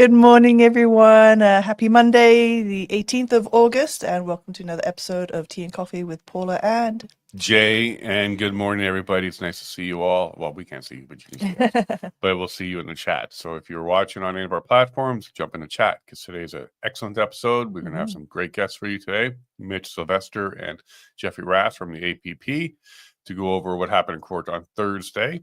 Good morning, everyone. Happy Monday, the 18th of August, and welcome to another episode of Tea and Coffee with Paula and Jay, and good morning, everybody. It's nice to see you all. Well, we can't see you, but you can see us. But we'll see you in the chat. So if you're watching on any of our platforms, jump in the chat because today's an excellent episode. We're going to have some great guests for you today. Mitch Sylvestre and Jeffrey Rath from the APP to go over what happened in court on Thursday.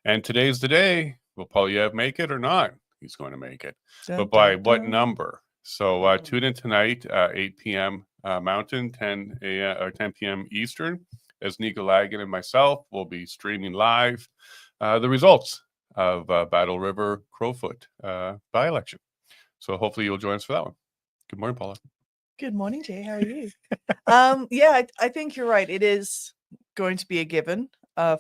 And today's the day. Will Paula Jay make it or not? He's going to make it. But by what number? So tune in tonight, 8 p.m. Mountain, 10 p.m. Eastern, as Nico Lagan and myself will be streaming live the results of Battle River Crowfoot by-election. So hopefully you'll join us for that one. Good morning, Paula. Good morning, Jay. How are you? I think you're right. It is going to be a given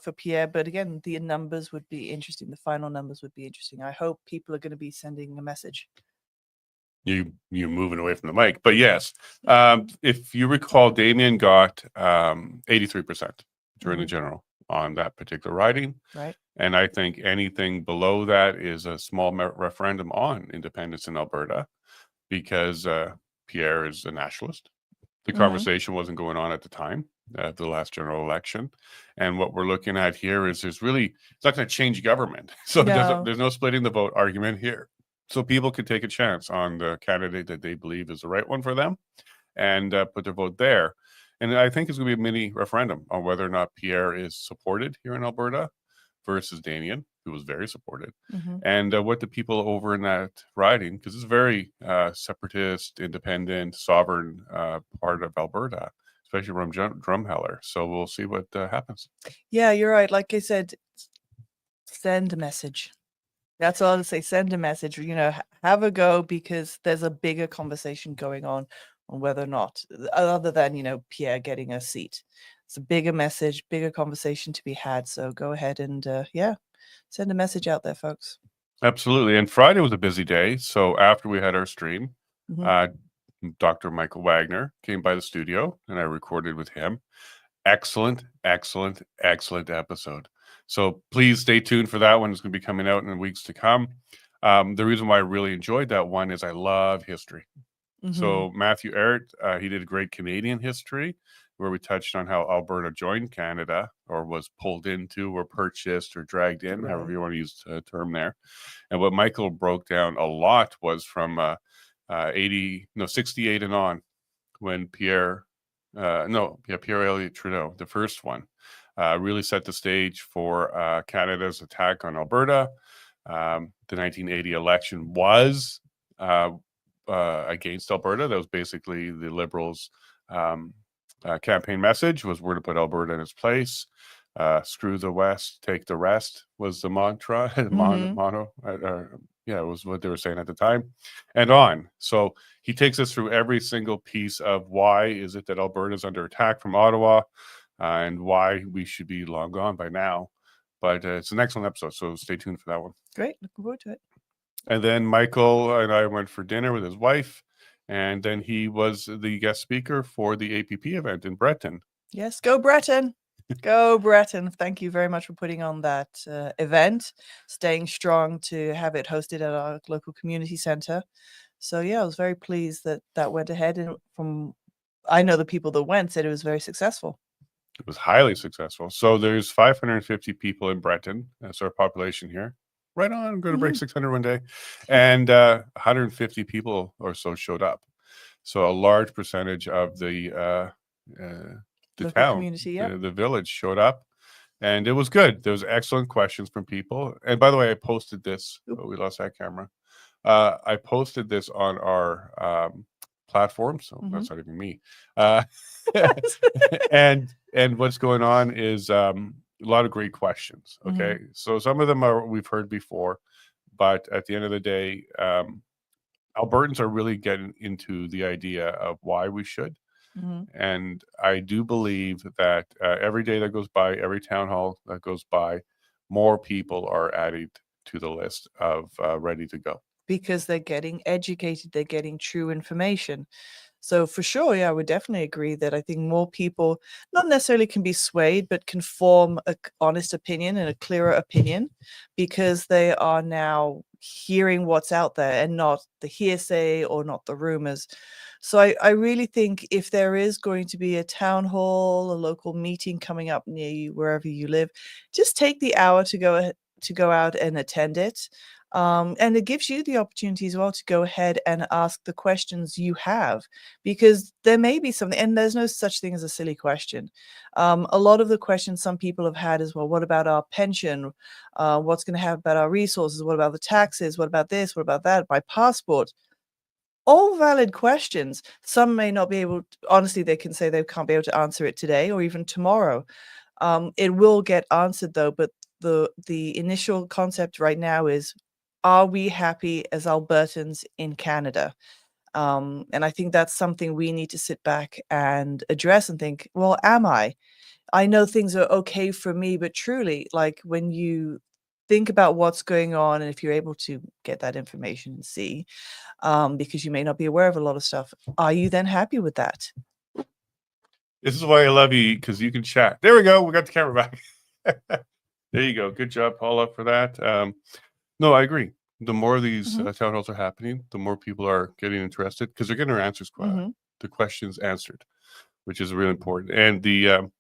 for Pierre, but again, the numbers would be interesting. The final numbers would be interesting. I hope people are going to be sending a message. You're moving away from the mic, but yes, if you recall, Damien got 83% during the general on that particular riding, right? And I think anything below that is a small referendum on independence in Alberta, because Pierre is a nationalist. The conversation wasn't going on at the time of the last general election, and what we're looking at here is it's not going to change government, so there's no splitting the vote argument here. So people could take a chance on the candidate that they believe is the right one for them and put their vote there. And I think it's going to be a mini referendum on whether or not Pierre is supported here in Alberta versus Damien, who was very supported, and what the people over in that riding, because it's very separatist, independent, sovereign part of Alberta, especially from Drumheller. So we'll see what happens. Yeah, you're right. Like I said, send a message. That's all I'll say. Send a message, have a go, because there's a bigger conversation going on whether or not, other than, Pierre getting a seat. It's a bigger message, bigger conversation to be had. So go ahead and, send a message out there, folks. Absolutely. And Friday was a busy day. So after we had our stream, Dr. Michael Wagner came by the studio and I recorded with him. Excellent episode. So please stay tuned for that one. It's going to be coming out in the weeks to come. The reason why I really enjoyed that one is I love history. So Matthew Ehret, he did a great Canadian history where we touched on how Alberta joined Canada, or was pulled into or purchased or dragged in, however you want to use the term there. And what Michael broke down a lot was from 68 and on, when Pierre Elliott Trudeau, the first one, really set the stage for Canada's attack on Alberta. The 1980 election was against Alberta. That was basically the Liberals' campaign message, was we're to put Alberta in its place. Screw the West, take the rest was the mantra. It was what they were saying at the time, and on. So he takes us through every single piece of why is it that Alberta is under attack from Ottawa, and why we should be long gone by now. But it's an excellent episode, so stay tuned for that one. Great, looking forward to it. And then Michael and I went for dinner with his wife, and then he was the guest speaker for the APP event in Breton. Yes, go Breton. Go Breton. Thank you very much for putting on that event, staying strong to have it hosted at our local community center. So yeah, I was very pleased that went ahead, and I know the people that went said it was very successful. It was highly successful. So there's 550 people in Breton. That's our population here. Right on, I'm going to break 600 one day. And 150 people or so showed up. So a large percentage of the town, community, the village showed up. And it was good. There was excellent questions from people. And by the way, I posted this. Oh, we lost that camera. I posted this on our platform. So that's not even me. And what's going on is a lot of great questions. Okay. So some of them we've heard before, but at the end of the day, Albertans are really getting into the idea of why we should. And I do believe that every day that goes by, every town hall that goes by, more people are added to the list of ready to go. Because they're getting educated, they're getting true information. So for sure, yeah, I would definitely agree that I think more people not necessarily can be swayed, but can form a honest opinion and a clearer opinion because they are now hearing what's out there and not the hearsay or not the rumors. So I really think if there is going to be a town hall, a local meeting coming up near you, wherever you live, just take the hour to go out and attend it. And it gives you the opportunity as well to go ahead and ask the questions you have, because there may be something, and there's no such thing as a silly question. A lot of the questions some people have had is, well, what about our pension? What's going to happen about our resources? What about the taxes? What about this? What about that? My passport? All valid questions. Some may not be able to, honestly, they can say they can't be able to answer it today or even tomorrow. It will get answered though, but the initial concept right now is, are we happy as Albertans in Canada? And I think that's something we need to sit back and address and think, well, am I? I know things are okay for me, but truly, like when you think about what's going on, and if you're able to get that information and see, because you may not be aware of a lot of stuff, are you then happy with that? This is why I love you, because you can chat. There we go. We got the camera back. There you go. Good job, Paula, for that. No, I agree. The more these town halls are happening, the more people are getting interested because they're getting their answers, the questions answered, which is really important. And the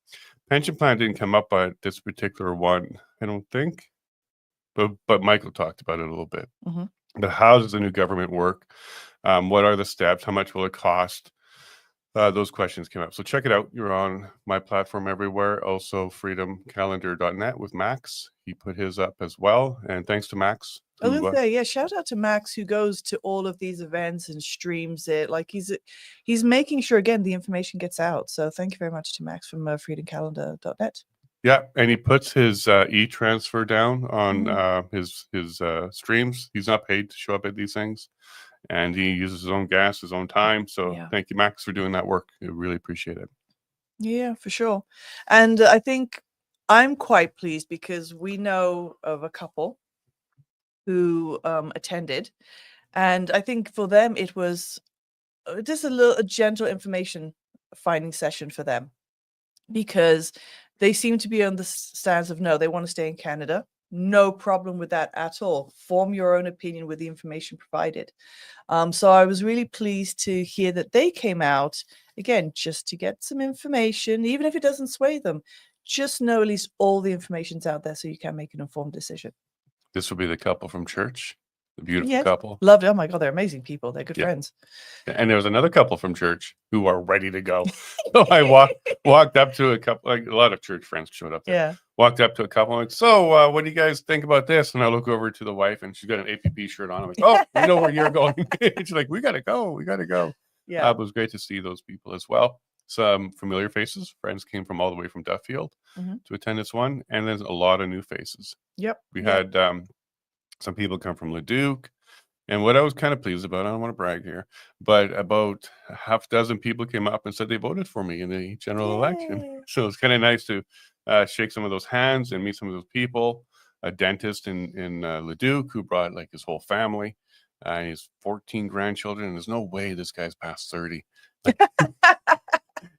pension plan didn't come up by this particular one, I don't think, but Michael talked about it a little bit. But how does the new government work? What are the steps? How much will it cost? Those questions came up. So check it out. You're on my platform everywhere. Also freedomcalendar.net with Max. He put his up as well. And thanks to Max. I was gonna say, yeah, shout out to Max who goes to all of these events and streams it. Like he's making sure again the information gets out. So thank you very much to Max from freedomcalendar.net. Yeah, and he puts his e-transfer down on his streams. He's not paid to show up at these things. And he uses his own gas, his own time. So thank you, Max, for doing that work. I really appreciate it. Yeah, for sure. And I think I'm quite pleased because we know of a couple who attended. And I think for them, it was just a gentle information finding session for them, because they seem to be on the stance of, no, they want to stay in Canada. No problem with that at all. Form your own opinion with the information provided. So I was really pleased to hear that they came out, again, just to get some information, even if it doesn't sway them. Just know at least all the information's out there so you can make an informed decision. This will be the couple from church, the beautiful couple. Loved it. Oh my God, they're amazing people. They're good friends. And there was another couple from church who are ready to go. So I walked up to a couple, like a lot of church friends showed up there. Yeah. Walked up to a couple, like, so what do you guys think about this? And I look over to the wife and she's got an APP shirt on. I'm like, oh, we know where you're going. She's like, we got to go. We got to go. Yeah. It was great to see those people as well. Some familiar faces. Friends came from all the way from Duffield to attend this one. And there's a lot of new faces. Yep. We had some people come from Leduc. And what I was kind of pleased about, I don't want to brag here, but about a half dozen people came up and said they voted for me in the general election. So it's kind of nice to shake some of those hands and meet some of those people. A dentist in Leduc who brought like his whole family. He has 14 grandchildren, and there's no way this guy's past 30.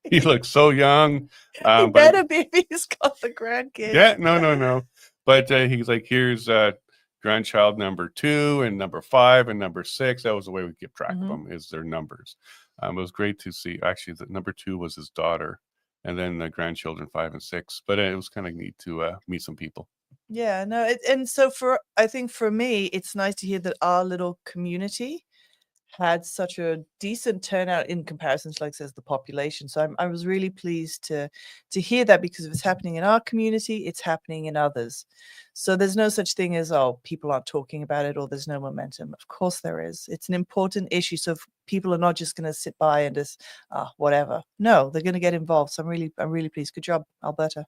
He looks so young. He better be if he's got the grandkids. Yeah, no. But he's like, here's grandchild number 2 and number 5 and number 6. That was the way we keep track of them, is their numbers. It was great to see. Actually, the number 2 was his daughter, and then the grandchildren 5 and 6. But it was kind of neat to meet some people. Yeah, no, and so I think for me, it's nice to hear that our little community had such a decent turnout in comparison to, like says, the population. So I was really pleased to hear that, because if it's happening in our community, it's happening in others. So there's no such thing as, oh, people aren't talking about it or there's no momentum. Of course there is. It's an important issue. So people are not just going to sit by and just whatever. No, they're going to get involved. So I'm really pleased. Good job, Alberta.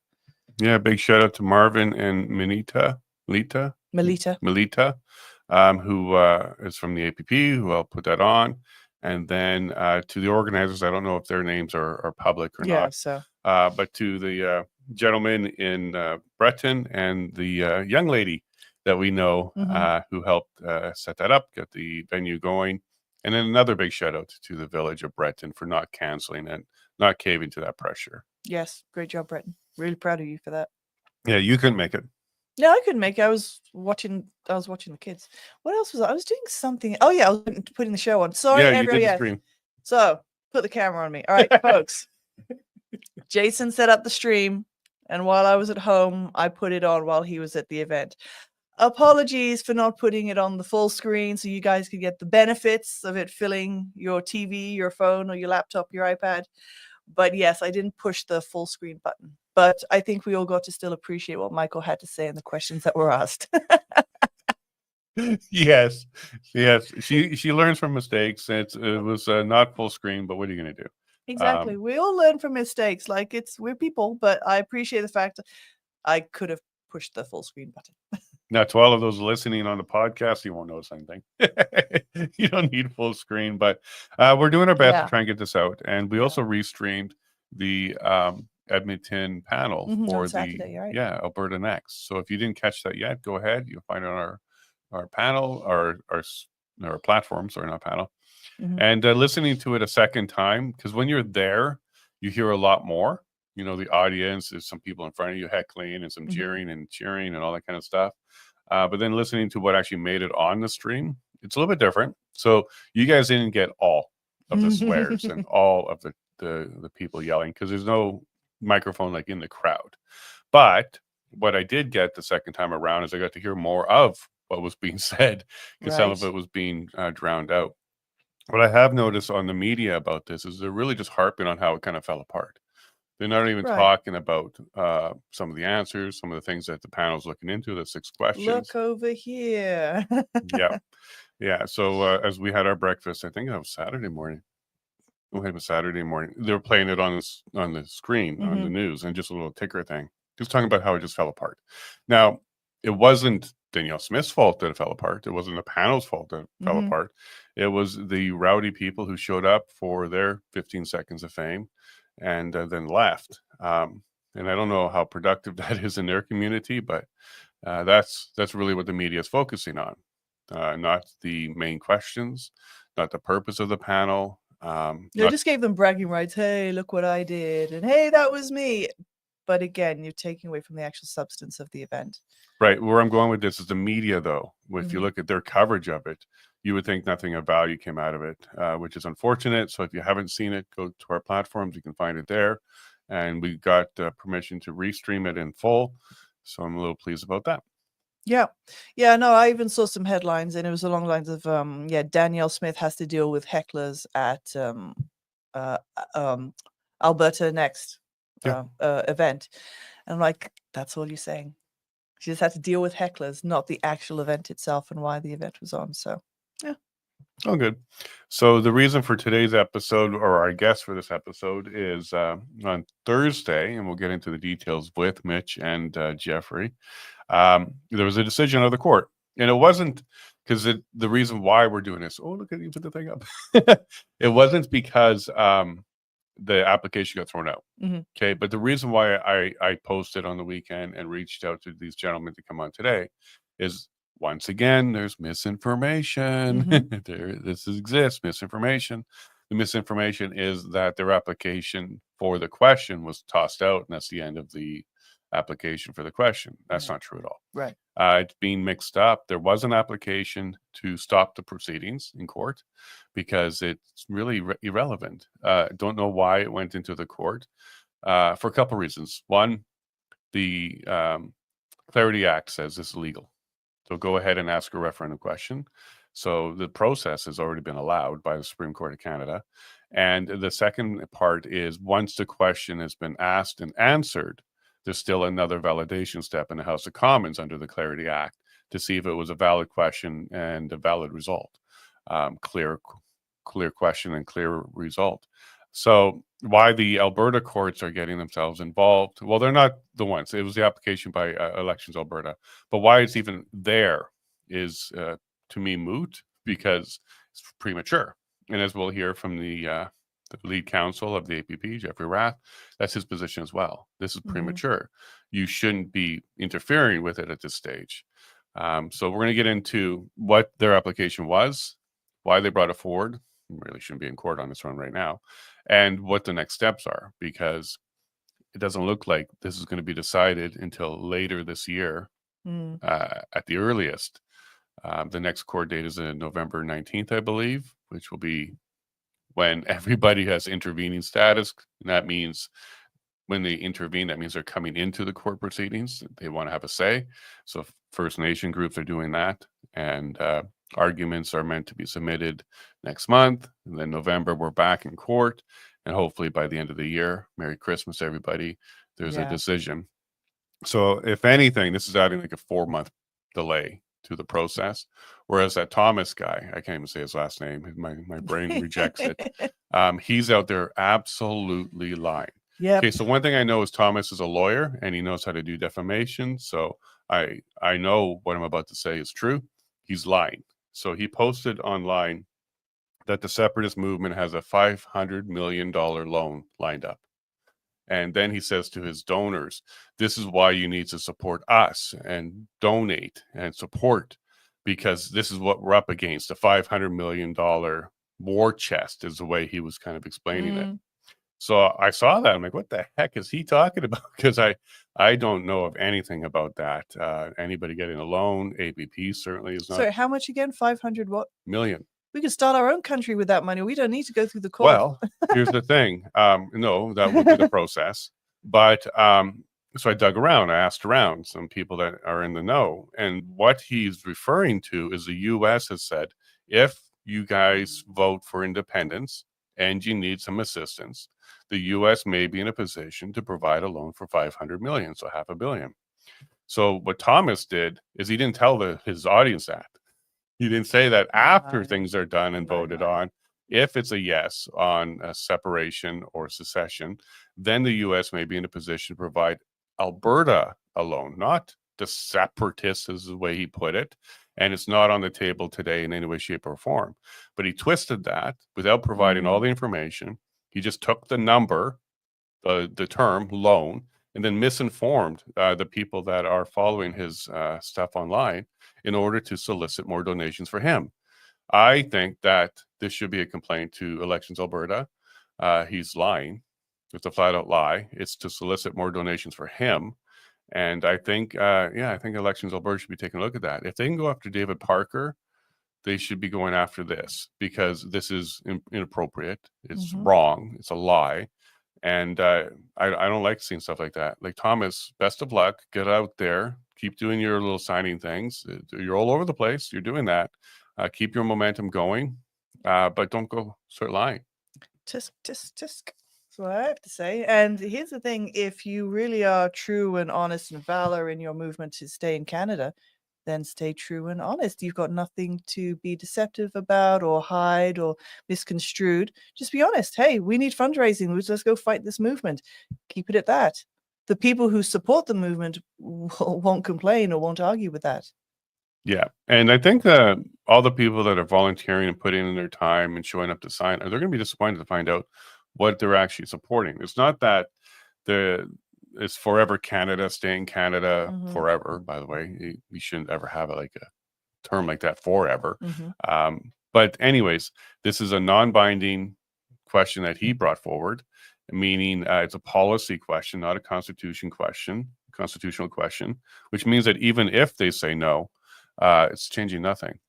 Yeah, big shout out to Marvin and Melita, who is from the APP, who helped put that on. And then to the organizers, I don't know if their names are public or not. So. But to the gentleman in Breton and the young lady that we know who helped set that up, get the venue going. And then another big shout out to the village of Breton for not canceling and not caving to that pressure. Yes, great job, Breton. Really proud of you for that. Yeah, you couldn't make it. No, I couldn't make it. I was watching the kids. What else was I was doing something? Oh yeah, I was putting the show on. Sorry, Yeah, you everyone. did the Yes. stream. So put the camera on me. All right, folks. Jason set up the stream, and while I was at home, I put it on while he was at the event. Apologies for not putting it on the full screen so you guys could get the benefits of it filling your TV, your phone, or your laptop, your iPad. But yes, I didn't push the full screen button. But I think we all got to still appreciate what Michael had to say and the questions that were asked. Yes. She learns from mistakes. It was not full screen, but what are you going to do? Exactly. We all learn from mistakes. Like we're people, but I appreciate the fact that I could have pushed the full screen button. Now, to all of those listening on the podcast, you won't notice anything. You don't need full screen, but we're doing our best to try and get this out. And we also restreamed the Edmonton panel for on Saturday, right? Alberta Next. So if you didn't catch that yet, go ahead. You'll find it on our panel, our platform, sorry, not panel. And listening to it a second time, because when you're there, you hear a lot more. You know, the audience, there's some people in front of you heckling and some jeering and cheering and all that kind of stuff. But then listening to what actually made it on the stream, it's a little bit different. So you guys didn't get all of the swears and all of the people yelling, because there's no microphone like in the crowd. But what I did get the second time around is I got to hear more of what was being said, because some of it was being drowned out. What I have noticed on the media about this is they're really just harping on how it kind of fell apart. They're not even talking about some of the answers, some of the things that the panel's looking into, the 6 questions. Look over here. Yeah. So as we had our breakfast, I think it was Saturday morning. It was Saturday morning. They were playing it on the screen, on the news, and just a little ticker thing. Just talking about how it just fell apart. Now, it wasn't Danielle Smith's fault that it fell apart. It wasn't the panel's fault that it fell apart. It was the rowdy people who showed up for their 15 seconds of fame and then left. And I don't know how productive that is in their community, but that's really what the media is focusing on. Not the main questions, not the purpose of the panel. They just gave them bragging rights. Hey, look what I did. And hey, that was me. But again, you're taking away from the actual substance of the event. Right. Where I'm going with this is the media, though. If you look at their coverage of it, you would think nothing of value came out of it, which is unfortunate. So if you haven't seen it, go to our platforms. You can find it there. And we got permission to restream it in full. So I'm a little pleased about that. Yeah. No, I even saw some headlines, and it was along the lines of, Danielle Smith has to deal with hecklers at Alberta Next event. And I'm like, that's all you're saying. She just had to deal with hecklers, not the actual event itself and why the event was on. So, yeah. Oh, good. So the reason for today's episode, or our guest for this episode, is on Thursday, and we'll get into the details with Mitch and Jeffrey. There was a decision of the court, and it wasn't because the reason why we're doing this. Oh, look at you put the thing up. It wasn't because the application got thrown out. Okay, but the reason why I posted on the weekend and reached out to these gentlemen to come on today is, once again, there's misinformation. This exists, misinformation. The misinformation is that their application for the question was tossed out, and that's the end of the application for the question. That's not true at all. Right. It's being mixed up. There was an application to stop the proceedings in court because it's really irrelevant. Don't know why it went into the court for a couple of reasons. One, the Clarity Act says it's illegal. So go ahead and ask a referendum question. So the process has already been allowed by the Supreme Court of Canada. And the second part is, once the question has been asked and answered, there's still another validation step in the House of Commons under the Clarity Act to see if it was a valid question and a valid result. Clear question and clear result. So why the Alberta courts are getting themselves involved? Well, they're not the ones. It was the application by Elections Alberta. But why it's even there is, to me, moot, because it's premature. And as we'll hear from the lead counsel of the APP, Jeffrey Rath, that's his position as well. This is premature. You shouldn't be interfering with it at this stage. So we're going to get into what their application was, why they brought it forward. Really shouldn't be in court on this one right now, and what the next steps are, because it doesn't look like this is going to be decided until later this year, at the earliest. The next court date is in November 19th, I believe, which will be when everybody has intervening status. And that means when they intervene, that means they're coming into the court proceedings. They want to have a say. So First Nation groups are doing that. And arguments are meant to be submitted next month. And then November, we're back in court. And hopefully by the end of the year, Merry Christmas, everybody, there's a decision. So if anything, this is adding like a 4-month delay to the process. Whereas that Thomas guy, I can't even say his last name. My brain rejects it. He's out there absolutely lying. Yeah. Okay, so one thing I know is Thomas is a lawyer and he knows how to do defamation. So I know what I'm about to say is true. He's lying. So he posted online that the separatist movement has a $500 million loan lined up. And then he says to his donors, this is why you need to support us and donate and support, because this is what we're up against. A $500 million war chest is the way he was kind of explaining it. So I saw that. I'm like, what the heck is he talking about? Because I don't know of anything about that. Anybody getting a loan? APP certainly is not. So how much again? 500 what? Million. We could start our own country with that money. We don't need to go through the court. Well, here's the thing. No, that would be the process. But so I dug around. I asked around some people that are in the know. And what he's referring to is the U.S. has said, if you guys vote for independence and you need some assistance, the U.S. may be in a position to provide a loan for $500 million, so $500 million. So what Thomas did is he didn't tell his audience that. He didn't say that after things are done and voted on, if it's a yes on a separation or secession, then the U.S. may be in a position to provide Alberta a loan, not the separatists, is the way he put it. And it's not on the table today in any way, shape, or form. But he twisted that without providing all the information. He just took the number, the term loan, and then misinformed the people that are following his stuff online in order to solicit more donations for him. I think that this should be a complaint to Elections Alberta. He's lying. It's a flat out lie. It's to solicit more donations for him. And I think, I think Elections Alberta should be taking a look at that. If they can go after David Parker, they should be going after this, because this is inappropriate. It's wrong. It's a lie. And I don't like seeing stuff like that. Like, Thomas, best of luck. Get out there. Keep doing your little signing things. You're all over the place. You're doing that. Keep your momentum going, but don't go start lying. Tisk. That's what I have to say. And here's the thing. If you really are true and honest and valor in your movement to stay in Canada, then stay true and honest. You've got nothing to be deceptive about or hide or misconstrued. Just be honest. Hey, we need fundraising. Let's go fight this movement. Keep it at that. The people who support the movement won't complain or won't argue with that. Yeah. And I think that all the people that are volunteering and putting in their time and showing up to sign, they're going to be disappointed to find out what they're actually supporting. It's not that it's Forever Canada, stay in Canada forever, by the way. We shouldn't ever have a term like that, forever. But anyways, this is a non-binding question that he brought forward, meaning it's a policy question, not a constitutional question, which means that even if they say no, it's changing nothing.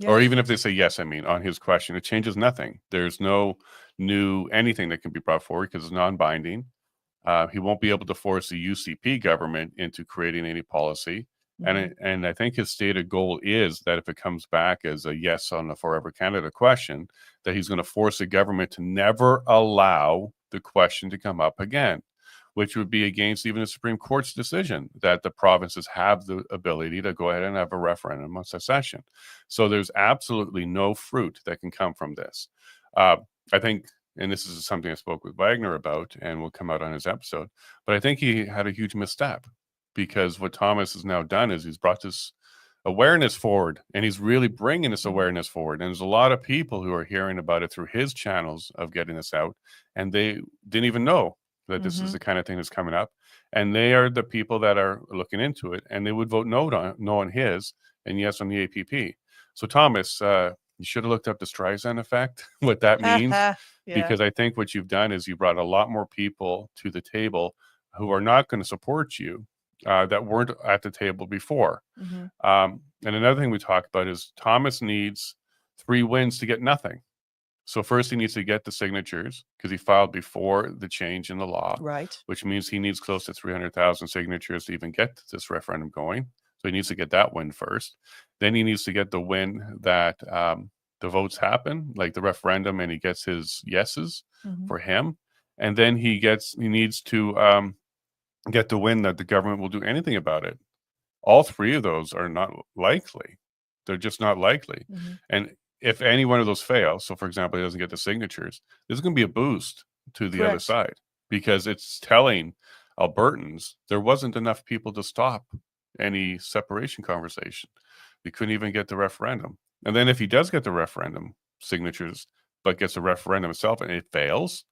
Yes. Or even if they say yes, on his question, it changes nothing. There's no new anything that can be brought forward because it's non-binding. He won't be able to force the UCP government into creating any policy. And I think his stated goal is that if it comes back as a yes on the Forever Canada question, that he's going to force the government to never allow the question to come up again, which would be against even the Supreme Court's decision that the provinces have the ability to go ahead and have a referendum on secession. So there's absolutely no fruit that can come from this. I think, and this is something I spoke with Wagner about and will come out on his episode, but I think he had a huge misstep, because what Thomas has now done is he's brought this awareness forward, and he's really bringing this awareness forward. And there's a lot of people who are hearing about it through his channels of getting this out, and they didn't even know that this is the kind of thing that's coming up. And they are the people that are looking into it, and they would vote no on his and yes on the APP. So Thomas, you should have looked up the Streisand effect, what that means, Yeah. because I think what you've done is you brought a lot more people to the table who are not going to support you that weren't at the table before. Hmm. And another thing we talked about is Thomas needs 3 wins to get nothing. So first he needs to get the signatures because he filed before the change in the law, Right. which means he needs close to 300,000 signatures to even get this referendum going. So he needs to get that win first. Then he needs to get the win that the votes happen, like the referendum, and he gets his yeses for him. And then he needs to get the win that the government will do anything about it. All 3 of those are not likely. They're just not likely. And if any one of those fails, so for example, he doesn't get the signatures, there's going to be a boost to the other Correct. side because it's telling Albertans there wasn't enough people to stop any separation conversation. They couldn't even get the referendum. And then if he does get the referendum signatures, but gets the referendum itself and it fails,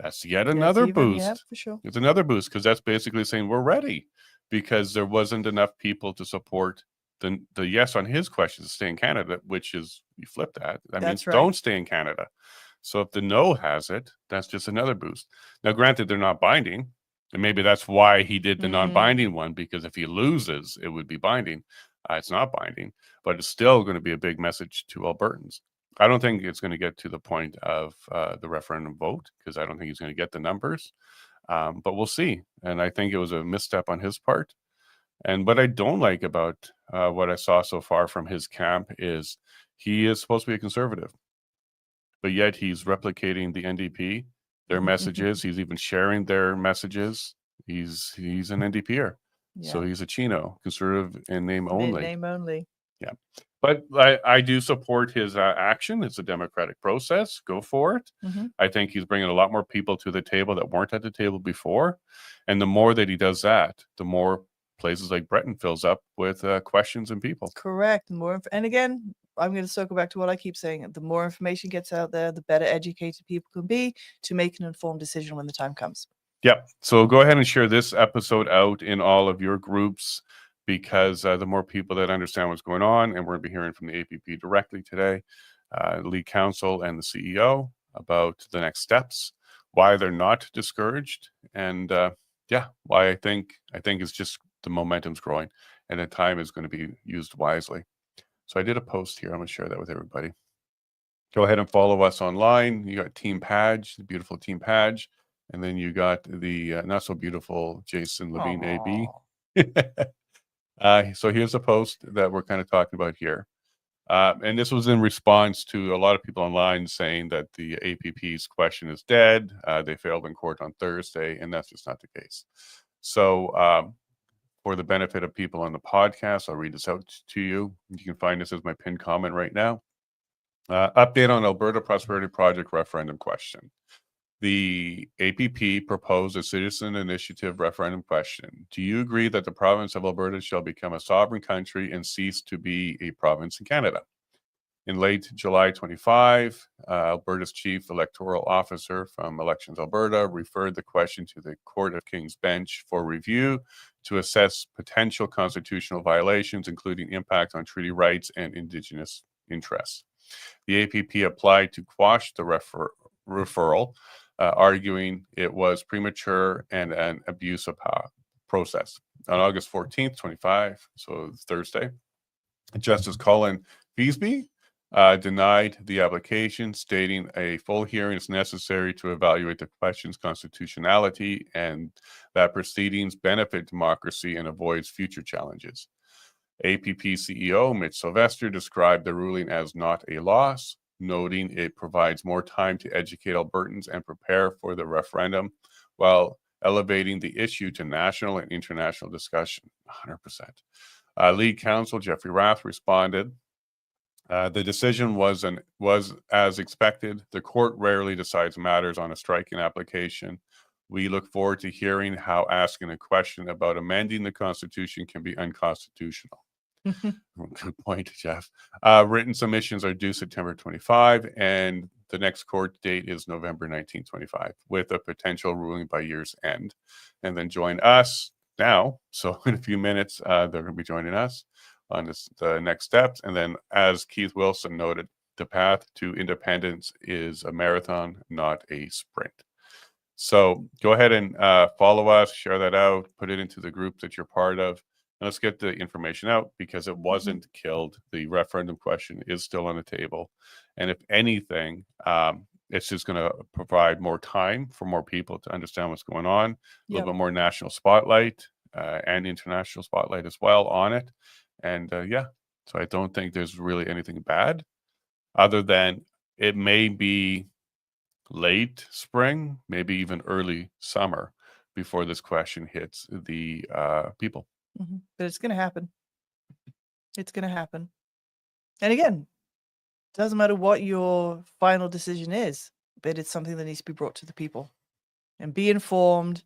that's yet another boost. Yeah, for sure. It's another boost because that's basically saying we're ready because there wasn't enough people to support the yes on his question to stay in Canada, which is you flip that. That means don't stay in Canada. So if the no has it, that's just another boost. Now, granted, they're not binding, and maybe that's why he did the non-binding one because if he loses, it would be binding. It's not binding, but it's still going to be a big message to Albertans. I don't think it's going to get to the point of the referendum vote because I don't think he's going to get the numbers. But we'll see. And I think it was a misstep on his part. And what I don't like about what I saw so far from his camp is he is supposed to be a conservative, but yet he's replicating the NDP, their messages. He's even sharing their messages. He's an NDPer. Yeah. So he's a Chino, conservative in name only. Name only. Yeah. But I do support his action. It's a democratic process. Go for it. I think he's bringing a lot more people to the table that weren't at the table before. And the more that he does that, the more places like Breton fills up with questions and people. Correct. And again, I'm going to circle back to what I keep saying. The more information gets out there, the better educated people can be to make an informed decision when the time comes. Yep. So go ahead and share this episode out in all of your groups because the more people that understand what's going on, and we're going to be hearing from the APP directly today, lead counsel and the CEO about the next steps, why they're not discouraged, and why I think it's just the momentum's growing and the time is going to be used wisely. So I did a post here. I'm going to share that with everybody. Go ahead and follow us online. You got Team Padge, the beautiful Team Padge, and then you got the not so beautiful Jason Levine AB. So here's a post that we're kind of talking about here. And this was in response to a lot of people online saying that the APP's question is dead. They failed in court on Thursday, and that's just not the case. So for the benefit of people on the podcast, I'll read this out to you. You can find this as my pinned comment right now. Update on Alberta Prosperity Project referendum question. The APP proposed a citizen initiative referendum question. Do you agree that the province of Alberta shall become a sovereign country and cease to be a province in Canada? In late July 25, Alberta's chief electoral officer from Elections Alberta referred the question to the Court of King's Bench for review to assess potential constitutional violations, including impact on treaty rights and Indigenous interests. The APP applied to quash the referral, arguing it was premature and an abuse of power process. On August 14th, 25, so Thursday, Justice Colin Feasby denied the application, stating a full hearing is necessary to evaluate the question's constitutionality and that proceedings benefit democracy and avoids future challenges. APP CEO Mitch Sylvestre described the ruling as not a loss, noting it provides more time to educate Albertans and prepare for the referendum while elevating the issue to national and international discussion. 100%. Lead counsel Jeffrey Rath responded, the decision was as expected. The court rarely decides matters on a striking application. We look forward to hearing how asking a question about amending the Constitution can be unconstitutional. Good point, Jeff. Written submissions are due September 25, and the next court date is November 1925, with a potential ruling by year's end. And then join us now. So in a few minutes, they're going to be joining us on the next steps. And then, as Keith Wilson noted, The path to independence is a marathon, not a sprint. So go ahead and follow us, share that out, put it into the group that you're part of. And let's get the information out because it wasn't killed. The referendum question is still on the table. And if anything, it's just going to provide more time for more people to understand what's going on, a little bit more national spotlight and international spotlight as well on it. And so I don't think there's really anything bad other than it may be late spring, maybe even early summer before this question hits the people. But it's going to happen. It's going to happen. And again, it doesn't matter what your final decision is, but it's something that needs to be brought to the people. And be informed.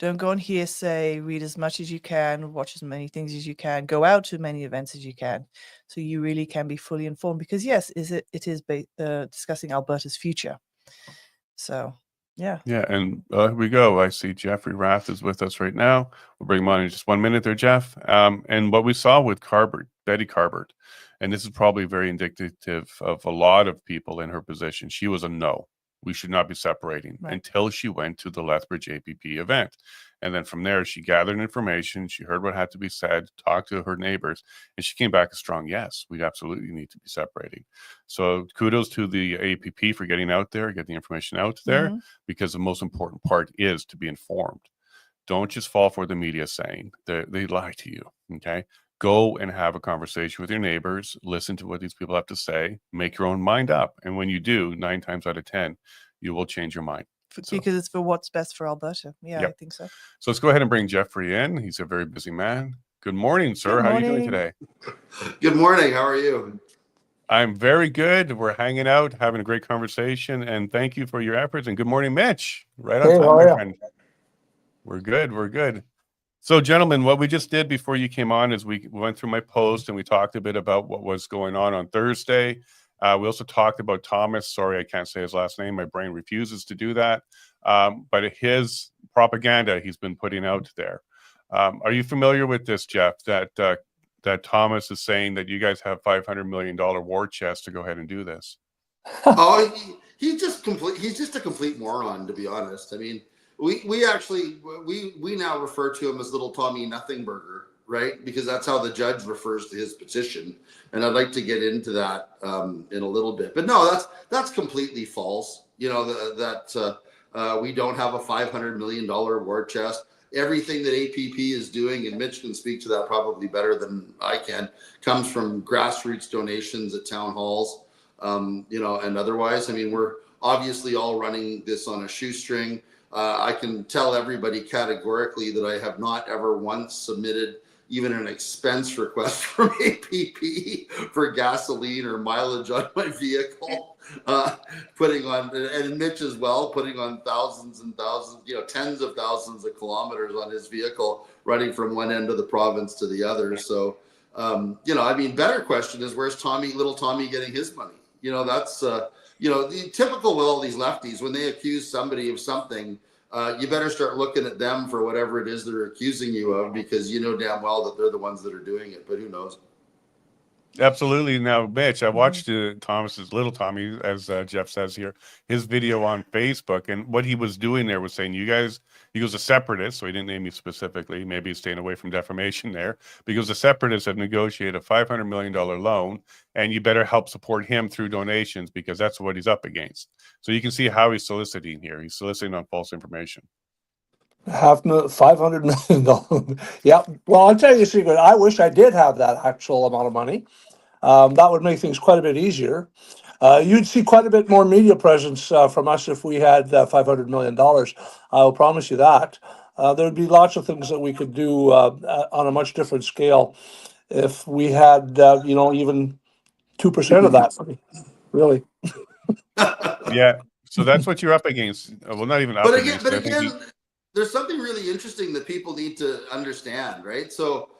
Don't go on hearsay. Read as much as you can. Watch as many things as you can. Go out to as many events as you can, so you really can be fully informed. Because yes, it is discussing Alberta's future. So, yeah. Yeah, and here we go. I see Jeffrey Rath is with us right now. We'll bring him on in just 1 minute there, Jeff. And what we saw with Betty Carbert, and this is probably very indicative of a lot of people in her position. She was a no. We should not be separating until she went to the Lethbridge APP event. And then from there, she gathered information. She heard what had to be said, talked to her neighbors, and she came back a strong yes. We absolutely need to be separating. So kudos to the APP for getting out there, get the information out there, because the most important part is to be informed. Don't just fall for the media saying they lie to you, okay? Go and have a conversation with your neighbors, listen to what these people have to say, make your own mind up. And when you do, 9 times out of 10, you will change your mind. Because it's for what's best for Alberta. Yeah, I think so. So let's go ahead and bring Jeffrey in. He's a very busy man. Good morning, sir. How are you doing today? Good morning. How are you? I'm very good. We're hanging out, having a great conversation, and thank you for your efforts. And good morning, Mitch. Right on time, my friend. We're good. We're good. So, gentlemen, what we just did before you came on is we went through my post and we talked a bit about what was going on Thursday. We also talked about Thomas. Sorry, I can't say his last name. My brain refuses to do that. But his propaganda he's been putting out there. Are you familiar with this, Jeff, that Thomas is saying that you guys have $500 million war chest to go ahead and do this? He's just a complete moron, to be honest. I mean, we actually now refer to him as Little Tommy Nothingburger, right? Because that's how the judge refers to his petition, and I'd like to get into that in a little bit. But no, that's completely false. You know that we don't have a $500 million war chest. Everything that APP is doing, and Mitch can speak to that probably better than I can, comes from grassroots donations at town halls, and otherwise. I mean, we're obviously all running this on a shoestring. I can tell everybody categorically that I have not ever once submitted even an expense request from APP for gasoline or mileage on my vehicle, putting on, and Mitch as well, putting on thousands and thousands, tens of thousands of kilometers on his vehicle, running from one end of the province to the other. So, better question is, where's Little Tommy getting his money? That's, the typical with all these lefties, when they accuse somebody of something, you better start looking at them for whatever it is they're accusing you of, because you know damn well that they're the ones that are doing it, but who knows? Absolutely. Now, Mitch, I watched Little Tommy, as Jeff says here, his video on Facebook, and what he was doing there was saying, he goes, a separatist, so he didn't name you specifically, maybe he's staying away from defamation there, because the separatists have negotiated a $500 million loan, and you better help support him through donations, because that's what he's up against. So you can see how he's soliciting here. He's soliciting on false information. $500 million. Yeah. Well, I'll tell you a secret. I wish I did have that actual amount of money. That would make things quite a bit easier. You'd see quite a bit more media presence from us if we had $500 million. I'll promise you that. There would be lots of things that we could do on a much different scale if we had, even 2% of that money. Really. Yeah. So that's what you're up against. Well, not even up against. But again, there's something really interesting that people need to understand, right? So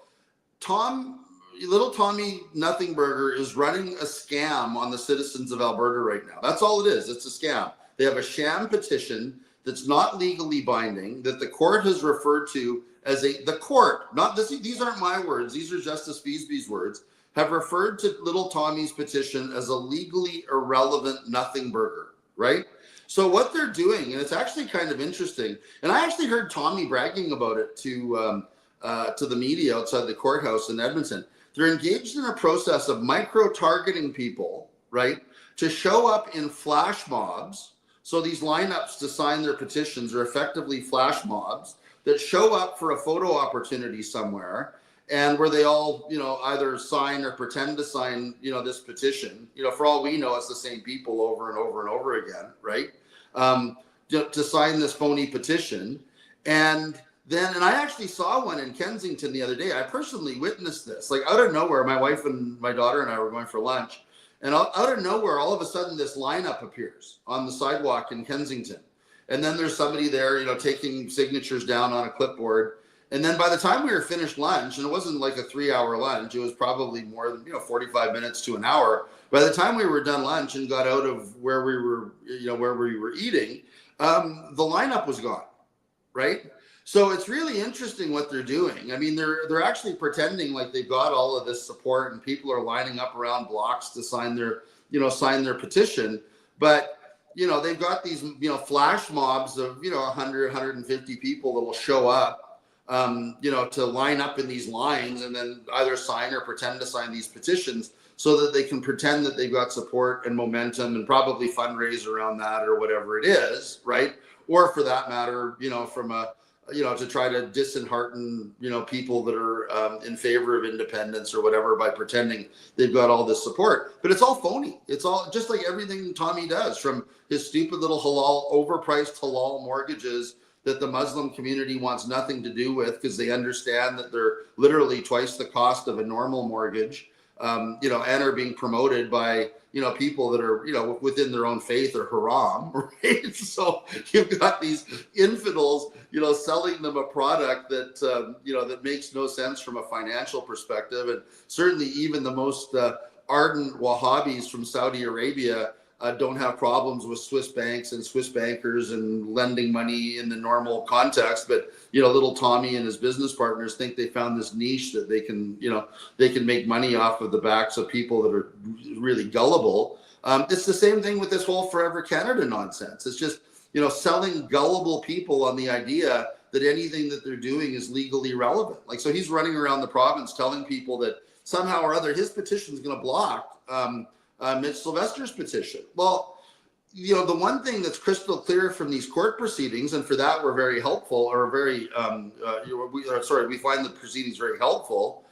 Little Tommy Nothingburger is running a scam on the citizens of Alberta right now. That's all it is. It's a scam. They have a sham petition that's not legally binding, that the court has referred to as the court, not this. These aren't my words. These are Justice Feasby's words. have referred to Little Tommy's petition as a legally irrelevant nothing burger, right? So what they're doing, and it's actually kind of interesting, and I actually heard Tommy bragging about it to the media outside the courthouse in Edmonton. They're engaged in a process of micro-targeting people, right, to show up in flash mobs. So these lineups to sign their petitions are effectively flash mobs that show up for a photo opportunity somewhere, and where they all, either sign or pretend to sign, this petition. For all we know, it's the same people over and over and over again, right? To sign this phony petition. And I actually saw one in Kensington the other day. I personally witnessed this, like out of nowhere. My wife and my daughter and I were going for lunch, and out of nowhere, all of a sudden, this lineup appears on the sidewalk in Kensington. And then there's somebody there, taking signatures down on a clipboard. And then by the time we were finished lunch, and it wasn't like a 3-hour lunch, it was probably more than 45 minutes to an hour. By the time we were done lunch and got out of where we were eating, the lineup was gone, right? So it's really interesting what they're doing. I mean, they're actually pretending like they've got all of this support, and people are lining up around blocks to sign their petition. But they've got these flash mobs of 100, 150 people that will show up. To line up in these lines and then either sign or pretend to sign these petitions so that they can pretend that they've got support and momentum and probably fundraise around that or whatever it is, right? Or for that matter, from to try to dishearten, people that are in favor of independence or whatever by pretending they've got all this support. But it's all phony. It's all just like everything Tommy does, from his stupid little overpriced halal mortgages that the Muslim community wants nothing to do with because they understand that they're literally twice the cost of a normal mortgage, and are being promoted by, people that are, within their own faith or haram, right? So you've got these infidels, selling them a product that, that makes no sense from a financial perspective. And certainly even the most ardent Wahhabis from Saudi Arabia don't have problems with Swiss banks and Swiss bankers and lending money in the normal context. But, little Tommy and his business partners think they found this niche that they can make money off of the backs of people that are really gullible. It's the same thing with this whole Forever Canada nonsense. It's just, selling gullible people on the idea that anything that they're doing is legally relevant. Like, so he's running around the province telling people that somehow or other his petition is going to block Mitch Sylvestre's petition. Well, the one thing that's crystal clear from these court proceedings, and for that we're very helpful, or very, we find the proceedings very helpful.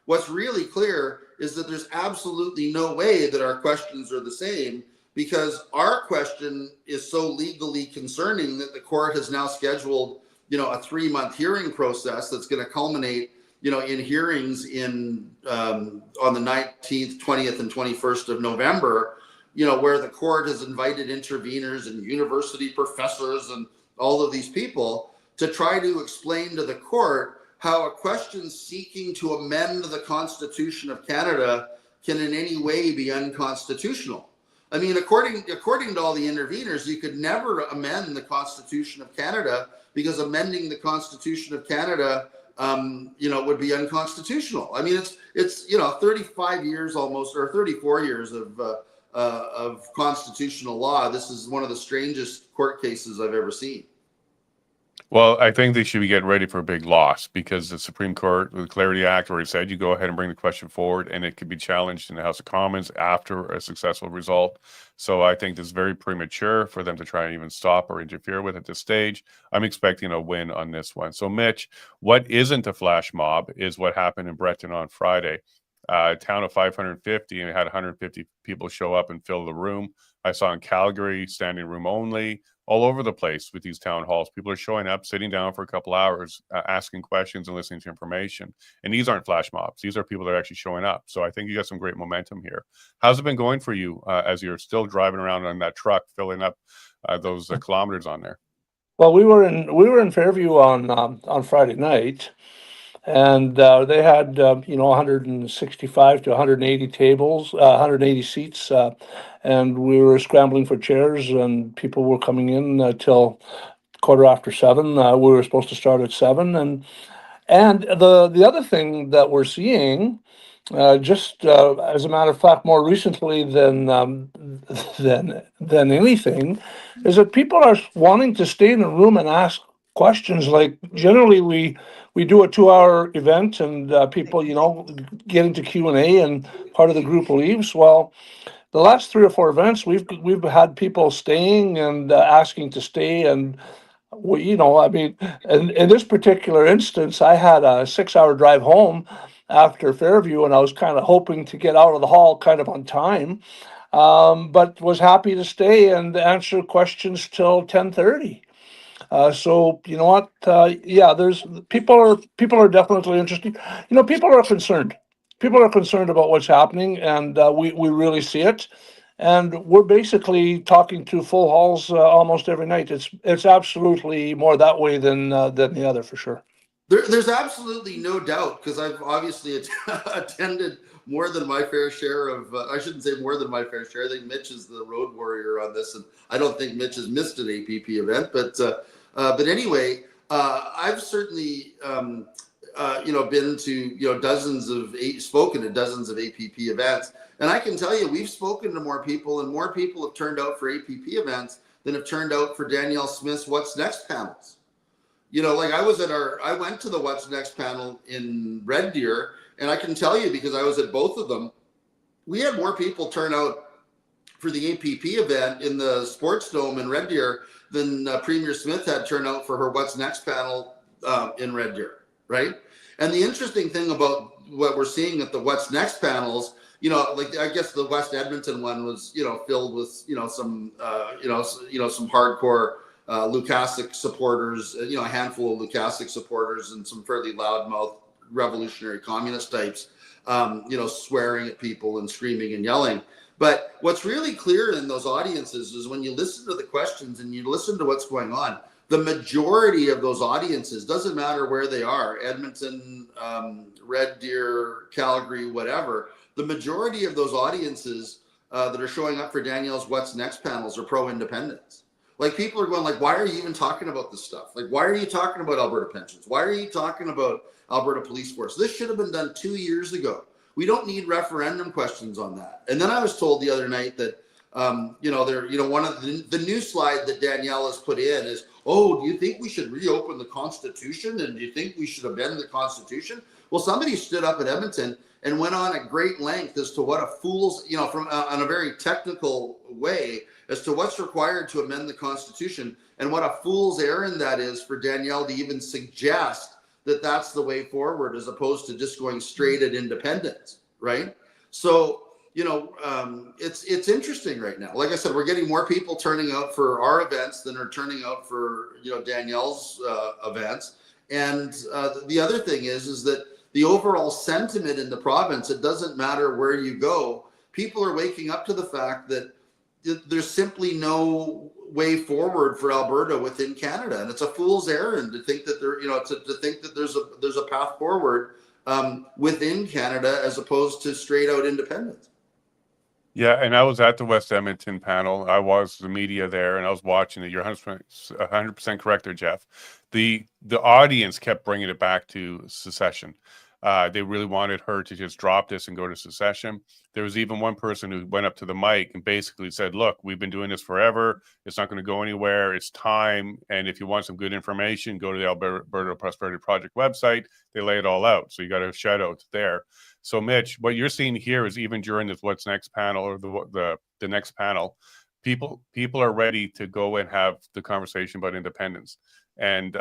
What's really clear is that there's absolutely no way that our questions are the same, because our question is so legally concerning that the court has now scheduled, a 3-month hearing process that's going to culminate in hearings on the 19th, 20th, and 21st of November, where the court has invited interveners and university professors and all of these people to try to explain to the court how a question seeking to amend the Constitution of Canada can in any way be unconstitutional. I mean, according to all the interveners, you could never amend the Constitution of Canada because amending the Constitution of Canada would be unconstitutional. I mean, it's 35 years almost, or 34 years of constitutional law. This is one of the strangest court cases I've ever seen. Well, I think they should be getting ready for a big loss, because the Supreme Court, with the Clarity Act, already said you go ahead and bring the question forward and it could be challenged in the House of Commons after a successful result. So I think this is very premature for them to try and even stop or interfere with at this stage. I'm expecting a win on this one. So Mitch, what isn't a flash mob is what happened in Breton on Friday. A town of 550, and it had 150 people show up and fill the room. I saw in Calgary, standing room only, all over the place with these town halls. People are showing up, sitting down for a couple hours, asking questions and listening to information. And these aren't flash mobs. These are people that are actually showing up. So I think you got some great momentum here. How's it been going for you as you're still driving around on that truck, filling up those kilometers on there? Well, we were in Fairview on Friday night, and they had 165 to 180 tables, 180 seats, and we were scrambling for chairs, and people were coming in till 7:15. We were supposed to start at 7, and the other thing that we're seeing Just as a matter of fact, more recently than anything, is that people are wanting to stay in the room and ask questions. Like generally, we do a 2-hour event, and people, get into Q&A, and part of the group leaves. Well, the last 3 or 4 events, we've had people staying and asking to stay, and I mean, in this particular instance, I had a 6-hour drive home after Fairview, and I was kind of hoping to get out of the hall kind of on time, but was happy to stay and answer questions till 10:30. So you know what? Yeah, there's people are definitely interested. People are concerned. People are concerned about what's happening, and we really see it. And we're basically talking to full halls almost every night. It's absolutely more that way than the other, for sure. There's absolutely no doubt, because I've obviously attended more than my fair share of, I shouldn't say more than my fair share. I think Mitch is the road warrior on this, and I don't think Mitch has missed an APP event. But anyway, I've certainly, been to, spoken to dozens of APP events. And I can tell you, we've spoken to more people, and more people have turned out for APP events than have turned out for Danielle Smith's What's Next panels. Like I went to the What's Next panel in Red Deer, and I can tell you, because I was at both of them, we had more people turn out for the APP event in the Sports Dome in Red Deer than Premier Smith had turn out for her What's Next panel in Red Deer, right? And the interesting thing about what we're seeing at the What's Next panels, like I guess the West Edmonton one was, filled with, some hardcore Lukasik supporters, a handful of Lukasik supporters, and some fairly loudmouth revolutionary communist types, swearing at people and screaming and yelling. But what's really clear in those audiences is when you listen to the questions and you listen to what's going on, the majority of those audiences, doesn't matter where they are, Edmonton, Red Deer, Calgary, whatever, the majority of those audiences that are showing up for Danielle's What's Next panels are pro-independence. Like, people are going like, why are you even talking about this stuff? Like, why are you talking about Alberta pensions? Why are you talking about Alberta Police Force? This should have been done 2 years ago. We don't need referendum questions on that. And then I was told the other night that, one of the new slide that Danielle has put in is, oh, do you think we should reopen the Constitution? And do you think we should amend the Constitution? Well, somebody stood up at Edmonton and went on at great length as to what a fool's, from on a very technical way, as to what's required to amend the Constitution, and what a fool's errand that is for Danielle to even suggest that that's the way forward, as opposed to just going straight at independence, right? So, it's interesting right now. Like I said, we're getting more people turning out for our events than are turning out for, Danielle's events. And the other thing is that the overall sentiment in the province, it doesn't matter where you go, people are waking up to the fact that there's simply no way forward for Alberta within Canada, and it's a fool's errand to think that to think that there's a path forward within Canada as opposed to straight out independence. Yeah, and I was at the West Edmonton panel. I was the media there, and I was watching it. You're 100% correct there, Jeff. The audience kept bringing it back to secession. They really wanted her to just drop this and go to secession. There was even one person who went up to the mic and basically said, look, we've been doing this forever. It's not going to go anywhere. It's time. And if you want some good information, go to the Alberta Prosperity Project website. They lay it all out. So you got a shout out there. So Mitch, what you're seeing here is even during this What's Next panel, or the next panel, people are ready to go and have the conversation about independence. And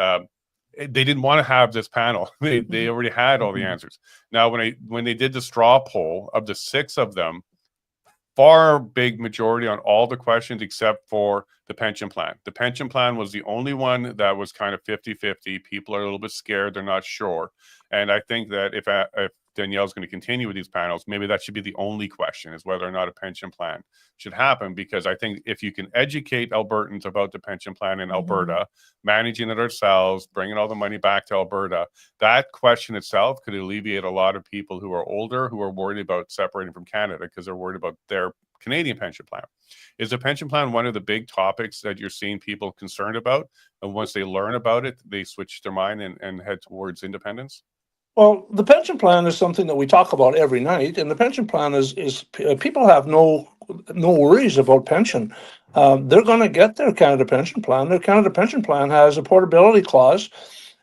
they didn't want to have this panel. They already had all the answers. Now, when they did the straw poll, of the 6 of them, far big majority on all the questions except for the pension plan. The pension plan was the only one that was kind of 50-50. People are a little bit scared. They're not sure. And I think that if Danielle's going to continue with these panels, maybe that should be the only question, is whether or not a pension plan should happen. Because I think if you can educate Albertans about the pension plan in Alberta, managing it ourselves, bringing all the money back to Alberta, that question itself could alleviate a lot of people who are older, who are worried about separating from Canada because they're worried about their Canadian pension plan. Is the pension plan one of the big topics that you're seeing people concerned about? And once they learn about it, they switch their mind and head towards independence? Well, the pension plan is something that we talk about every night, and the pension plan is people have no worries about pension. They're going to get their Canada pension plan. Their Canada pension plan has a portability clause,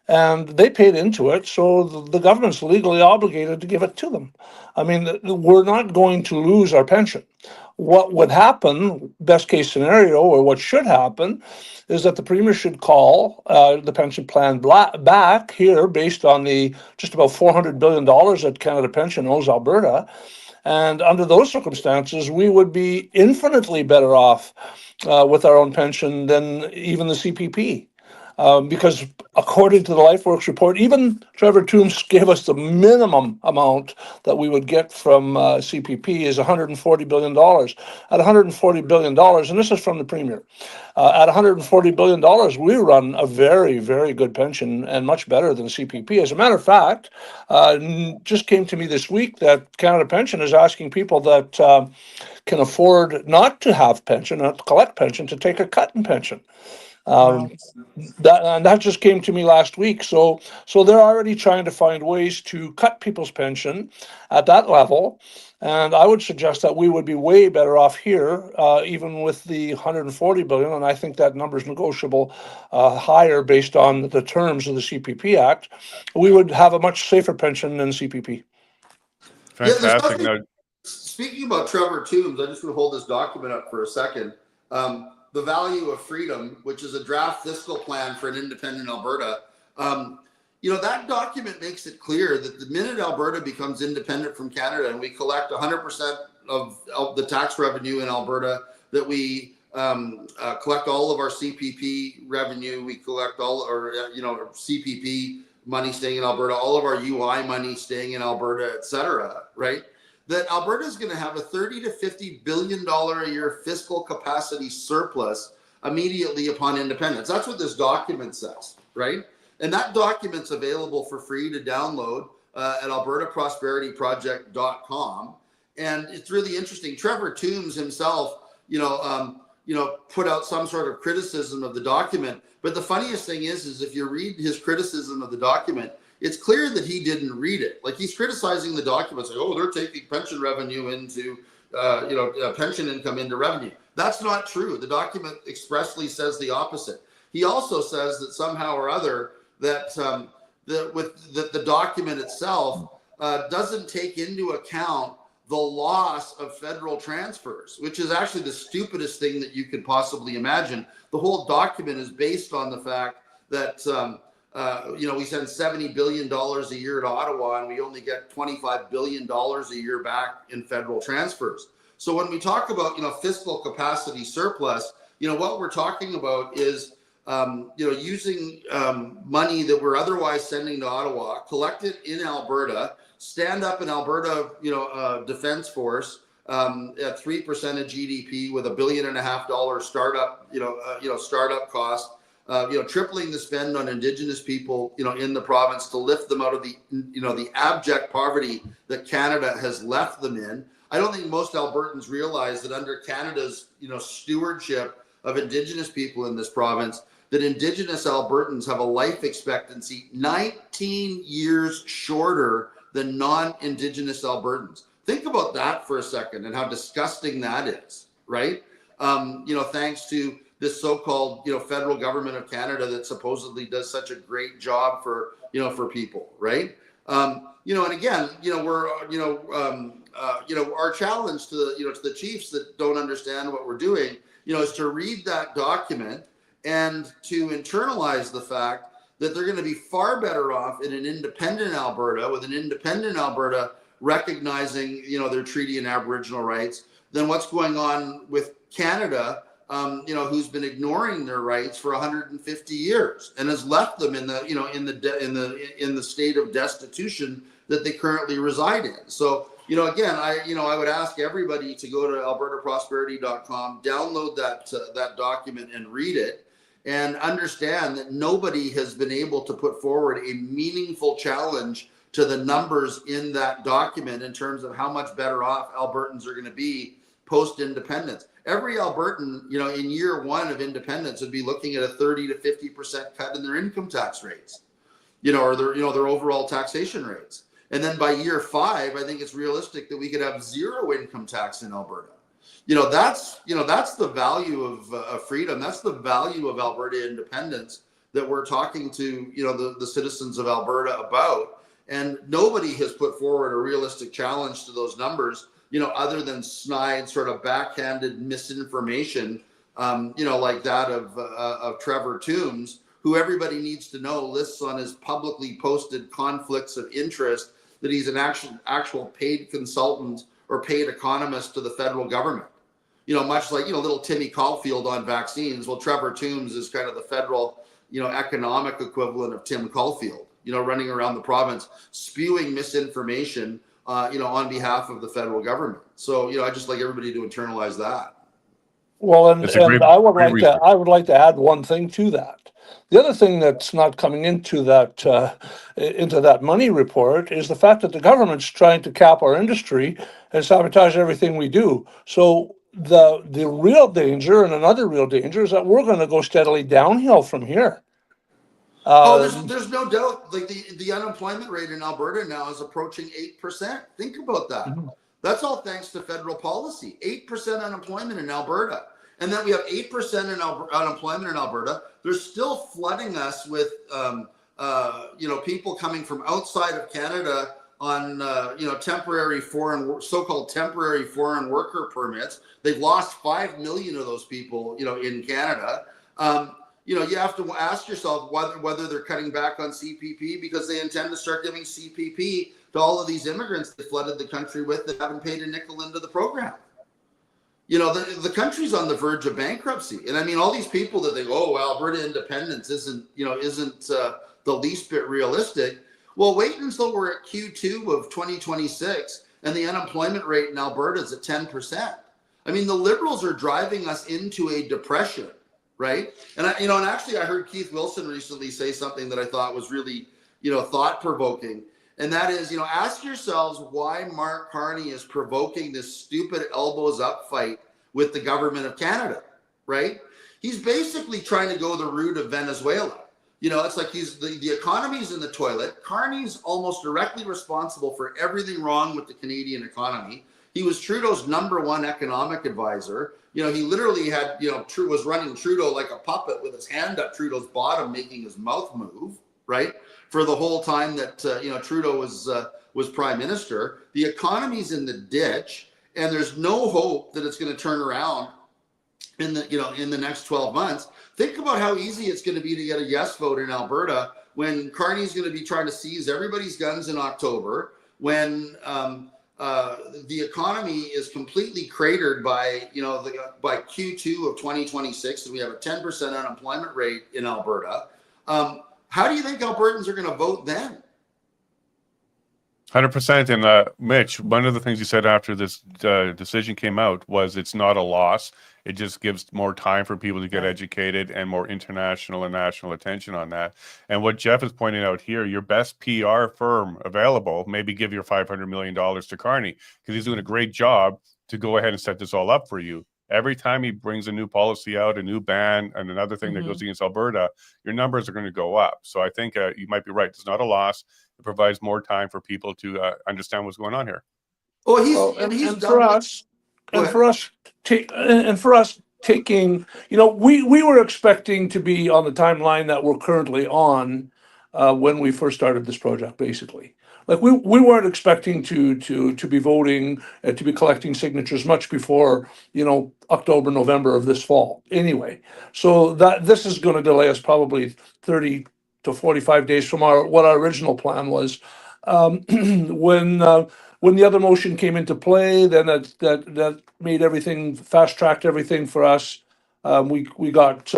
and they paid into it, so the government's legally obligated to give it to them. I mean, we're not going to lose our pension. What would happen, best case scenario, or what should happen, is that the Premier should call the pension plan back here based on the just about $400 billion that Canada Pension owes Alberta. And under those circumstances, we would be infinitely better off with our own pension than even the CPP. Because according to the LifeWorks report, even Trevor Toombs gave us the minimum amount that we would get from CPP is $140 billion. At $140 billion, and this is from the Premier, at $140 billion, we run a very, very good pension and much better than CPP. As a matter of fact, just came to me this week that Canada Pension is asking people that can afford not to have pension, not to collect pension, to take a cut in pension. Wow. That just came to me last week. So they're already trying to find ways to cut people's pension at that level. And I would suggest that we would be way better off here, even with the 140 billion. And I think that number is negotiable higher based on the terms of the CPP Act. We would have a much safer pension than CPP. Fantastic. Yeah, speaking about Trevor Toombs, I just want to hold this document up for a second. The Value of Freedom, which is a draft fiscal plan for an independent Alberta. That document makes it clear that the minute Alberta becomes independent from Canada and we collect 100% of the tax revenue in Alberta, that we collect all of our CPP revenue, we collect all our CPP money staying in Alberta, all of our UI money staying in Alberta, et cetera, right? That Alberta is going to have a $30 to $50 billion a year fiscal capacity surplus immediately upon independence. That's what this document says, right? And that document's available for free to download at albertaprosperityproject.com. And it's really interesting. Trevor Toombs himself, put out some sort of criticism of the document. But the funniest thing is if you read his criticism of the document, it's clear that he didn't read it. Like, he's criticizing the document, saying, "Oh, they're taking pension revenue into, pension income into revenue." That's not true. The document expressly says the opposite. He also says that somehow or other that the document itself doesn't take into account the loss of federal transfers, which is actually the stupidest thing that you could possibly imagine. The whole document is based on the fact that we send $70 billion a year to Ottawa and we only get $25 billion a year back in federal transfers. So when we talk about, fiscal capacity surplus, what we're talking about is, using money that we're otherwise sending to Ottawa, collect it in Alberta, stand up an Alberta, defense force at 3% of GDP with $1.5 billion startup, startup cost. Tripling the spend on Indigenous people, in the province to lift them out of the, the abject poverty that Canada has left them in. I don't think most Albertans realize that under Canada's, stewardship of Indigenous people in this province, that Indigenous Albertans have a life expectancy 19 years shorter than non-Indigenous Albertans. Think about that for a second and how disgusting that is, right? Thanks to this so-called, federal government of Canada that supposedly does such a great job for, for people, right? And again, we're, our challenge to the, to the chiefs that don't understand what we're doing, is to read that document and to internalize the fact that they're going to be far better off in an independent Alberta, with an independent Alberta recognizing, their treaty and Aboriginal rights, than what's going on with Canada, who's been ignoring their rights for 150 years and has left them in the, in the state of destitution that they currently reside in. So, again, I would ask everybody to go to albertaprosperity.com, download that document and read it, and understand that nobody has been able to put forward a meaningful challenge to the numbers in that document in terms of how much better off Albertans are going to be post-independence. Every Albertan, in year one of independence would be looking at a 30 to 50% cut in their income tax rates. or their overall taxation rates. And then by year 5, I think it's realistic that we could have 0 income tax in Alberta. That's the value of freedom. That's the value of Alberta independence that we're talking to, the citizens of Alberta about. And nobody has put forward a realistic challenge to those numbers, other than snide, sort of backhanded misinformation, like that of Trevor Toombs, who everybody needs to know lists on his publicly posted conflicts of interest that he's an actual paid consultant or paid economist to the federal government. Much like, little Timmy Caulfield on vaccines. Well, Trevor Toombs is kind of the federal, economic equivalent of Tim Caulfield, running around the province, spewing misinformation, on behalf of the federal government. So, I just like everybody to internalize that. Well, and I would great like to add one thing to that. The other thing that's not coming into that money report is the fact that the government's trying to cap our industry and sabotage everything we do. So the real danger, and another real danger, is that we're going to go steadily downhill from here. There's no doubt. Like the unemployment rate in Alberta now is approaching 8%. Think about that. Mm-hmm. That's all thanks to federal policy. 8% unemployment in Alberta. And then we have 8% unemployment in Alberta. They're still flooding us with, people coming from outside of Canada on, so-called temporary foreign worker permits. They've lost 5 million of those people, in Canada. You have to ask yourself whether they're cutting back on CPP because they intend to start giving CPP to all of these immigrants that flooded the country with that haven't paid a nickel into the program. The country's on the verge of bankruptcy. And I mean, all these people that think, Alberta independence isn't the least bit realistic. Well, wait until we're at Q2 of 2026 and the unemployment rate in Alberta is at 10%. I mean, the Liberals are driving us into a depression, right? And actually I heard Keith Wilson recently say something that I thought was really, thought-provoking. And that is, ask yourselves why Mark Carney is provoking this stupid elbows up fight with the government of Canada, right? He's basically trying to go the route of Venezuela. It's like the economy's in the toilet. Carney's almost directly responsible for everything wrong with the Canadian economy. He was Trudeau's #1 economic advisor. He literally had, was running Trudeau like a puppet with his hand up Trudeau's bottom, making his mouth move, right? For the whole time that Trudeau was prime minister. The economy's in the ditch, and there's no hope that it's going to turn around in the next 12 months. Think about how easy it's going to be to get a yes vote in Alberta when Carney's going to be trying to seize everybody's guns in October, when the economy is completely cratered by by Q2 of 2026, and we have a 10% unemployment rate in Alberta. How do you think Albertans are going to vote then? 100%. And Mitch, one of the things you said after this decision came out was it's not a loss. It just gives more time for people to get educated and more international and national attention on that. And what Jeff is pointing out here, your best PR firm available, maybe give your $500 million to Carney because he's doing a great job to go ahead and set this all up for you. Every time he brings a new policy out, a new ban, and another thing that goes against Alberta, your numbers are going to go up. So I think you might be right. It's not a loss. It provides more time for people to understand what's going on here. Well, for us taking, we were expecting to be on the timeline that we're currently on when we first started this project, basically. Like we weren't expecting to be voting, to be collecting signatures much before, October, November of this fall anyway. So that this is going to delay us probably 30 to 45 days from what our original plan was. When the other motion came into play, then that made everything, fast-tracked everything for us. We got,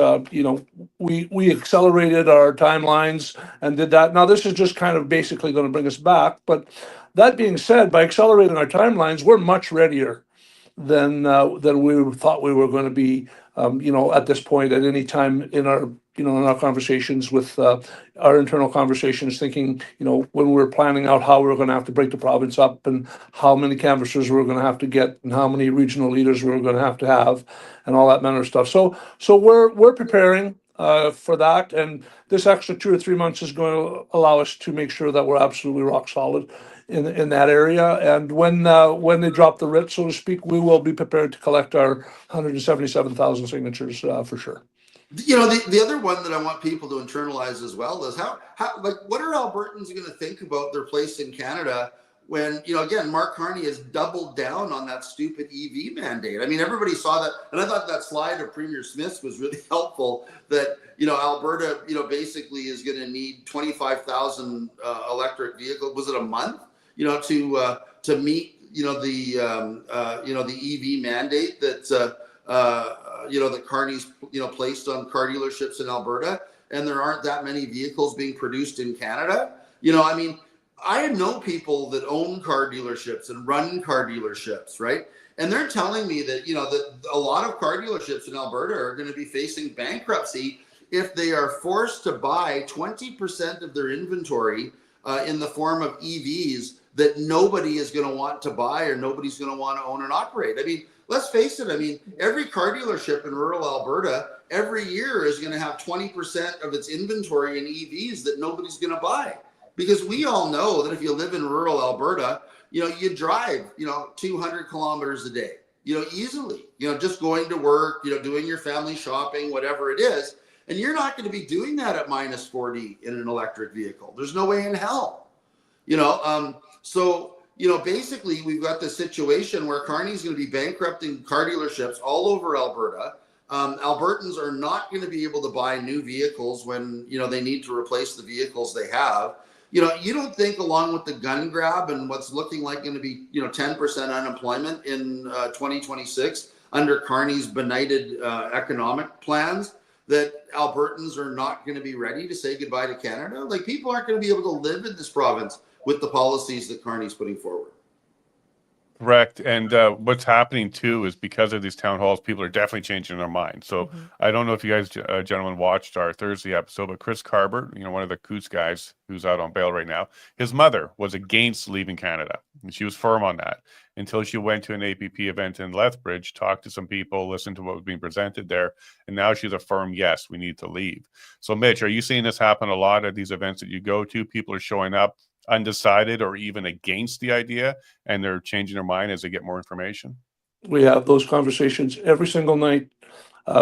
we accelerated our timelines and did that. Now, this is just kind of basically going to bring us back. But that being said, by accelerating our timelines, we're much readier than we thought we were going to be, at this point at any time in our, in our conversations with our internal conversations, thinking, when we were planning out how we were going to have to break the province up and how many canvassers we were going to have to get and how many regional leaders we were going to have and all that manner of stuff. So we're preparing. for that. And this extra 2 or 3 months is going to allow us to make sure that we're absolutely rock solid in that area. And when they drop the writ, so to speak, we will be prepared to collect our 177,000 signatures for sure. You know, the other one that I want people to internalize as well is how like, what are Albertans going to think about their place in Canada when, you know, again, Mark Carney has doubled down on that stupid EV mandate. I mean, everybody saw that, and I thought that slide of Premier Smith's was really helpful, that, you know, Alberta, you know, basically is going to need 25,000 electric vehicles, was it a month, you know, to meet, you know, the EV mandate that, you know, that Carney's, you know, placed on car dealerships in Alberta, and there aren't that many vehicles being produced in Canada. You know, I mean, I know people that own car dealerships and run car dealerships, right? And they're telling me that, you know, that a lot of car dealerships in Alberta are going to be facing bankruptcy if they are forced to buy 20% of their inventory in the form of EVs that nobody is going to want to buy or nobody's going to want to own and operate. I mean, let's face it. I mean, every car dealership in rural Alberta every year is going to have 20% of its inventory in EVs that nobody's going to buy. Because we all know that if you live in rural Alberta, you know, you drive, you know, 200 kilometers a day, you know, easily, you know, just going to work, you know, doing your family shopping, whatever it is. And you're not going to be doing that at minus 40 in an electric vehicle. There's no way in hell, you know. So, you know, basically we've got this situation where Carney's going to be bankrupting car dealerships all over Alberta. Albertans are not going to be able to buy new vehicles when, you know, they need to replace the vehicles they have. You know, you don't think, along with the gun grab and what's looking like going to be, you know, 10% unemployment in 2026 under Carney's benighted economic plans, that Albertans are not going to be ready to say goodbye to Canada? Like, people aren't going to be able to live in this province with the policies that Carney's putting forward. Correct. And what's happening too is because of these town halls, people are definitely changing their minds. So I don't know if you guys, gentlemen, watched our Thursday episode, but Chris Carber, you know, one of the Coots guys who's out on bail right now, his mother was against leaving Canada. And she was firm on that until she went to an APP event in Lethbridge, talked to some people, listened to what was being presented there. And now she's a firm, yes, we need to leave. So Mitch, are you seeing this happen a lot at these events that you go to? People are showing up undecided or even against the idea, and they're changing their mind as they get more information? We have those conversations every single night.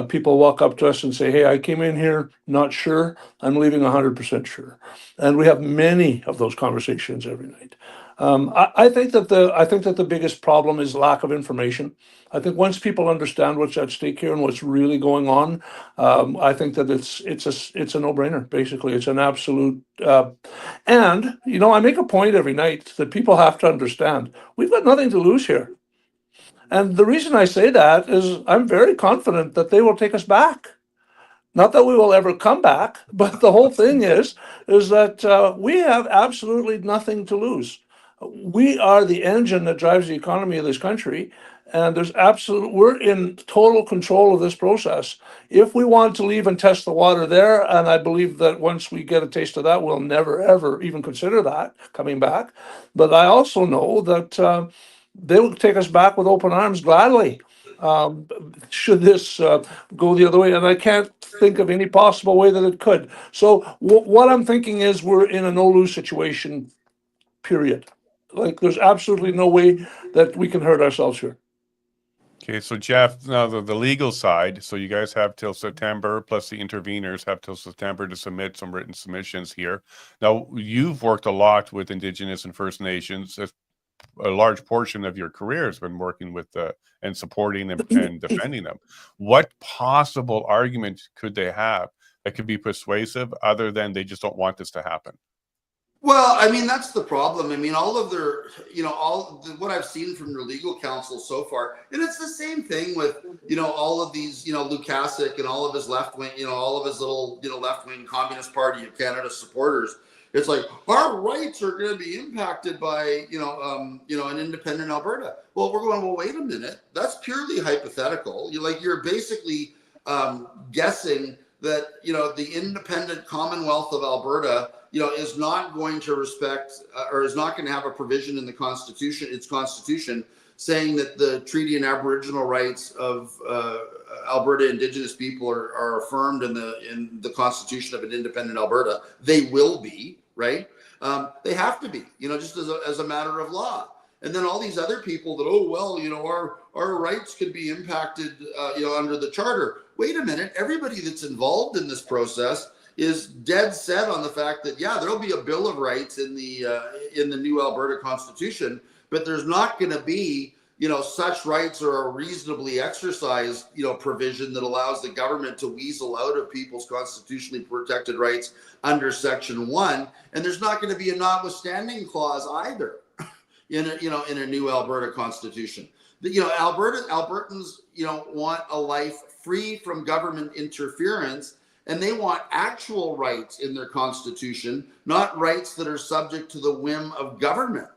People walk up to us and say, "Hey, I came in here not sure. I'm leaving 100% sure." And we have many of those conversations every night. I think that the biggest problem is lack of information. I think once people understand what's at stake here and what's really going on, I think that it's a no-brainer. Basically, it's an absolute. And you know, I make a point every night that people have to understand we've got nothing to lose here. And the reason I say that is I'm very confident that they will take us back. Not that we will ever come back, but the whole thing is that we have absolutely nothing to lose. We are the engine that drives the economy of this country, and we're in total control of this process. If we want to leave and test the water there, and I believe that once we get a taste of that, we'll never, ever even consider that coming back. But I also know that they will take us back with open arms gladly, should this go the other way. And I can't think of any possible way that it could. So what I'm thinking is we're in a no-lose situation, period. Like, there's absolutely no way that we can hurt ourselves here. Okay, so Jeff, now the legal side, so you guys have till September, plus the interveners have till September to submit some written submissions here. Now, you've worked a lot with Indigenous and First Nations. A large portion of your career has been working with and supporting them and defending them. What possible argument could they have that could be persuasive other than they just don't want this to happen? Well, I mean, that's the problem. I mean, all of their, you know, what I've seen from their legal counsel so far, and it's the same thing with, you know, all of these, you know, Lukasik and all of his left wing, you know, all of his little, you know, left wing Communist Party of Canada supporters. It's like, our rights are going to be impacted by, you know, an independent Alberta. Well, we're going, well, wait a minute. That's purely hypothetical. You're basically guessing that, you know, the independent Commonwealth of Alberta, you know, is not going to respect or is not going to have a provision in the Constitution, its Constitution, saying that the treaty and Aboriginal rights of Alberta Indigenous people are affirmed in the Constitution of an independent Alberta. They will be, right? They have to be, just as a matter of law. And then all these other people that, our rights could be impacted, under the charter. Wait a minute, everybody that's involved in this process is dead set on the fact that, there'll be a Bill of Rights in the new Alberta Constitution, but there's not going to be, such rights or a reasonably exercised, provision that allows the government to weasel out of people's constitutionally protected rights under Section 1. And there's not going to be a notwithstanding clause either in a new Alberta Constitution. Albertans, want a life free from government interference, and they want actual rights in their Constitution, not rights that are subject to the whim of government,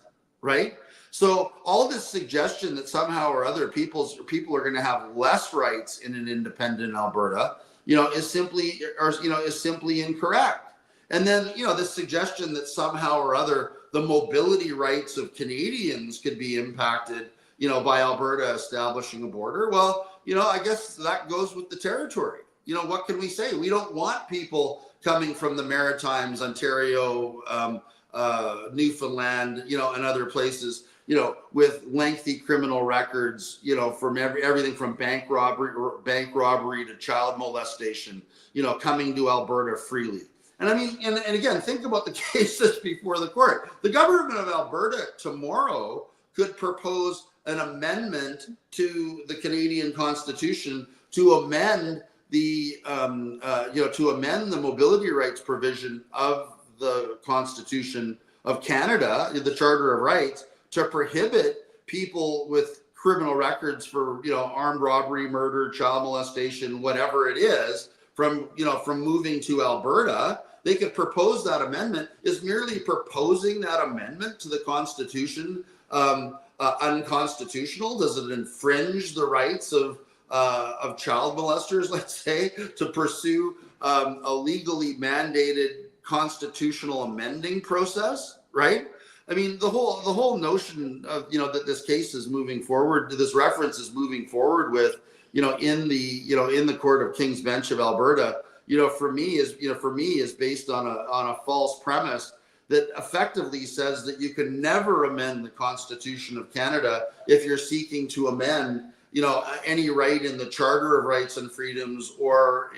right? So all this suggestion that somehow or other people are going to have less rights in an independent Alberta, is simply incorrect. And then, this suggestion that somehow or other the mobility rights of Canadians could be impacted, by Alberta establishing a border. Well, I guess that goes with the territory. What can we say? We don't want people coming from the Maritimes, Ontario, Newfoundland, and other places, with lengthy criminal records, from everything from bank robbery to child molestation, coming to Alberta freely. And I mean, and again, think about the cases before the court. The government of Alberta tomorrow could propose an amendment to the Canadian Constitution to amend the mobility rights provision of the Constitution of Canada, the Charter of Rights, to prohibit people with criminal records for, armed robbery, murder, child molestation, whatever it is, from moving to Alberta. They could propose that amendment. Is merely proposing that amendment to the Constitution unconstitutional? Does it infringe the rights of child molesters, let's say, to pursue a legally mandated constitutional amending process, right? I mean, the whole notion of, that this case is moving forward, this reference is moving forward with, in the Court of King's Bench of Alberta, for me is based on a false premise that effectively says that you can never amend the Constitution of Canada if you're seeking to amend, any right in the Charter of Rights and Freedoms or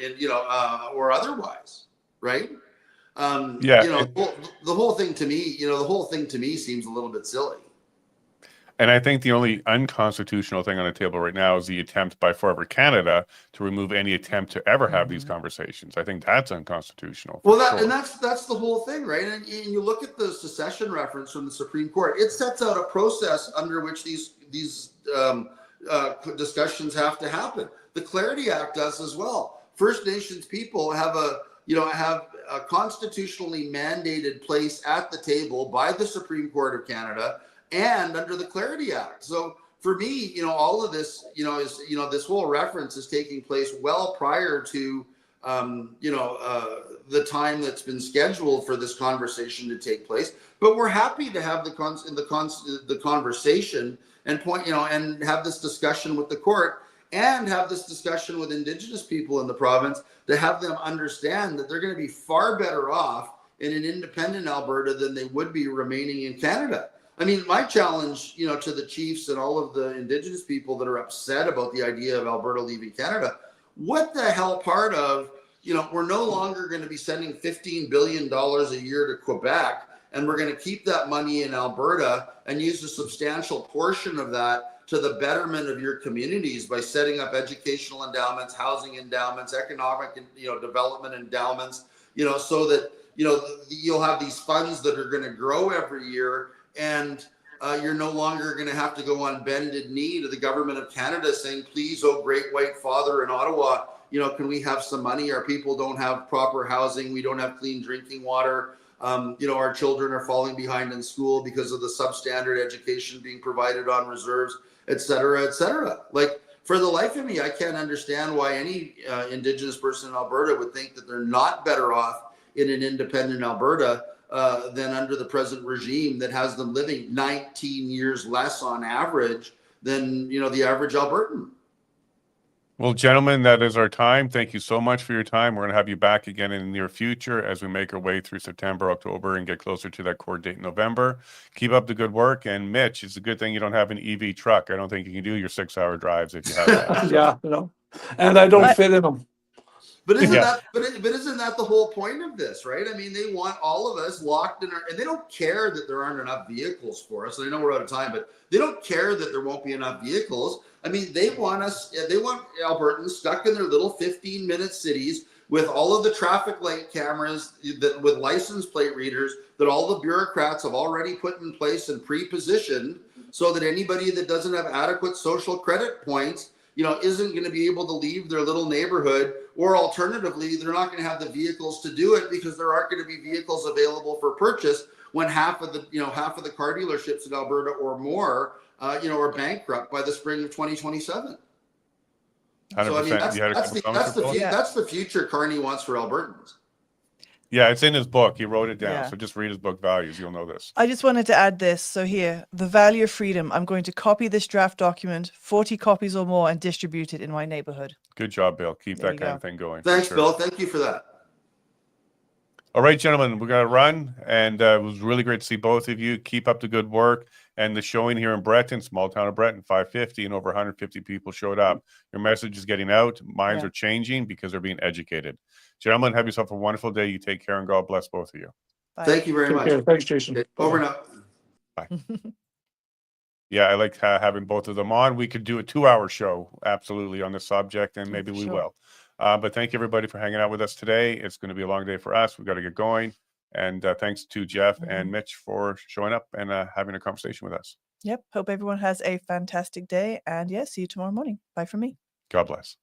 or otherwise, right? The whole thing to me, seems a little bit silly. And I think the only unconstitutional thing on the table right now is the attempt by Forever Canada to remove any attempt to ever have these conversations. I think that's unconstitutional. Well, that's the whole thing, right? And you look at the secession reference from the Supreme Court. It sets out a process under which these discussions have to happen. The Clarity Act does as well. First Nations people have a constitutionally mandated place at the table by the Supreme Court of Canada and under the Clarity Act. So for me, all of this, is, this whole reference is taking place well prior to, the time that's been scheduled for this conversation to take place. But we're happy to have the conversation and and have this discussion with the court and have this discussion with Indigenous people in the province to have them understand that they're going to be far better off in an independent Alberta than they would be remaining in Canada. I mean, my challenge, to the chiefs and all of the Indigenous people that are upset about the idea of Alberta leaving Canada, what the hell part of, we're no longer going to be sending $15 billion a year to Quebec, and we're going to keep that money in Alberta and use a substantial portion of that to the betterment of your communities by setting up educational endowments, housing endowments, economic, development endowments, so that, you'll have these funds that are going to grow every year. And you're no longer going to have to go on bended knee to the government of Canada saying, please, oh great white father in Ottawa, can we have some money? Our people don't have proper housing. We don't have clean drinking water. Our children are falling behind in school because of the substandard education being provided on reserves, et cetera, et cetera. Like, for the life of me, I can't understand why any Indigenous person in Alberta would think that they're not better off in an independent Alberta than under the present regime that has them living 19 years less on average than the average Albertan. Well, gentlemen, that is our time. Thank you so much for your time. We're going to have you back again in the near future as we make our way through September, October, and get closer to that court date in November. Keep up the good work. And Mitch, it's a good thing you don't have an EV truck. I don't think you can do your 6-hour drives if you have that. So. Yeah, and I don't fit in them. But isn't Yeah. isn't that the whole point of this, right? I mean, they want all of us locked in and they don't care that there aren't enough vehicles for us. And I know we're out of time, but they don't care that there won't be enough vehicles. I mean, they want Albertans stuck in their little 15-minute cities with all of the traffic light cameras with license plate readers that all the bureaucrats have already put in place and pre-positioned, so that anybody that doesn't have adequate social credit points isn't going to be able to leave their little neighborhood, or alternatively, they're not going to have the vehicles to do it because there aren't going to be vehicles available for purchase when half of the car dealerships in Alberta or more, are bankrupt by the spring of 2027. 100%. So I mean, that's the future Carney wants for Albertans. Yeah, it's in his book. He wrote it down. Yeah. So just read his book, Values. You'll know this. I just wanted to add this. So here, the value of freedom. I'm going to copy this draft document, 40 copies or more, and distribute it in my neighborhood. Good job, Bill. Keep There that you kind go. of thing going. Thanks, for sure. Bill. Thank you for that. All right, gentlemen, we're going to run. And it was really great to see both of you. Keep up the good work. And the showing here in Breton, small town of Breton, 550 and over 150 people showed up. Your message is getting out. Minds are changing because they're being educated. Gentlemen, have yourself a wonderful day. You take care, and God bless both of you. Bye. Thank you very Take much. care. Thanks, Jason. Okay, over and out. Yeah, I like having both of them on. We could do a 2-hour show, absolutely, on this subject, and maybe for we sure. will. But thank you, everybody, for hanging out with us today. It's going to be a long day for us. We've got to get going. And thanks to Jeff and Mitch for showing up and having a conversation with us. Yep. Hope everyone has a fantastic day. And see you tomorrow morning. Bye from me. God bless.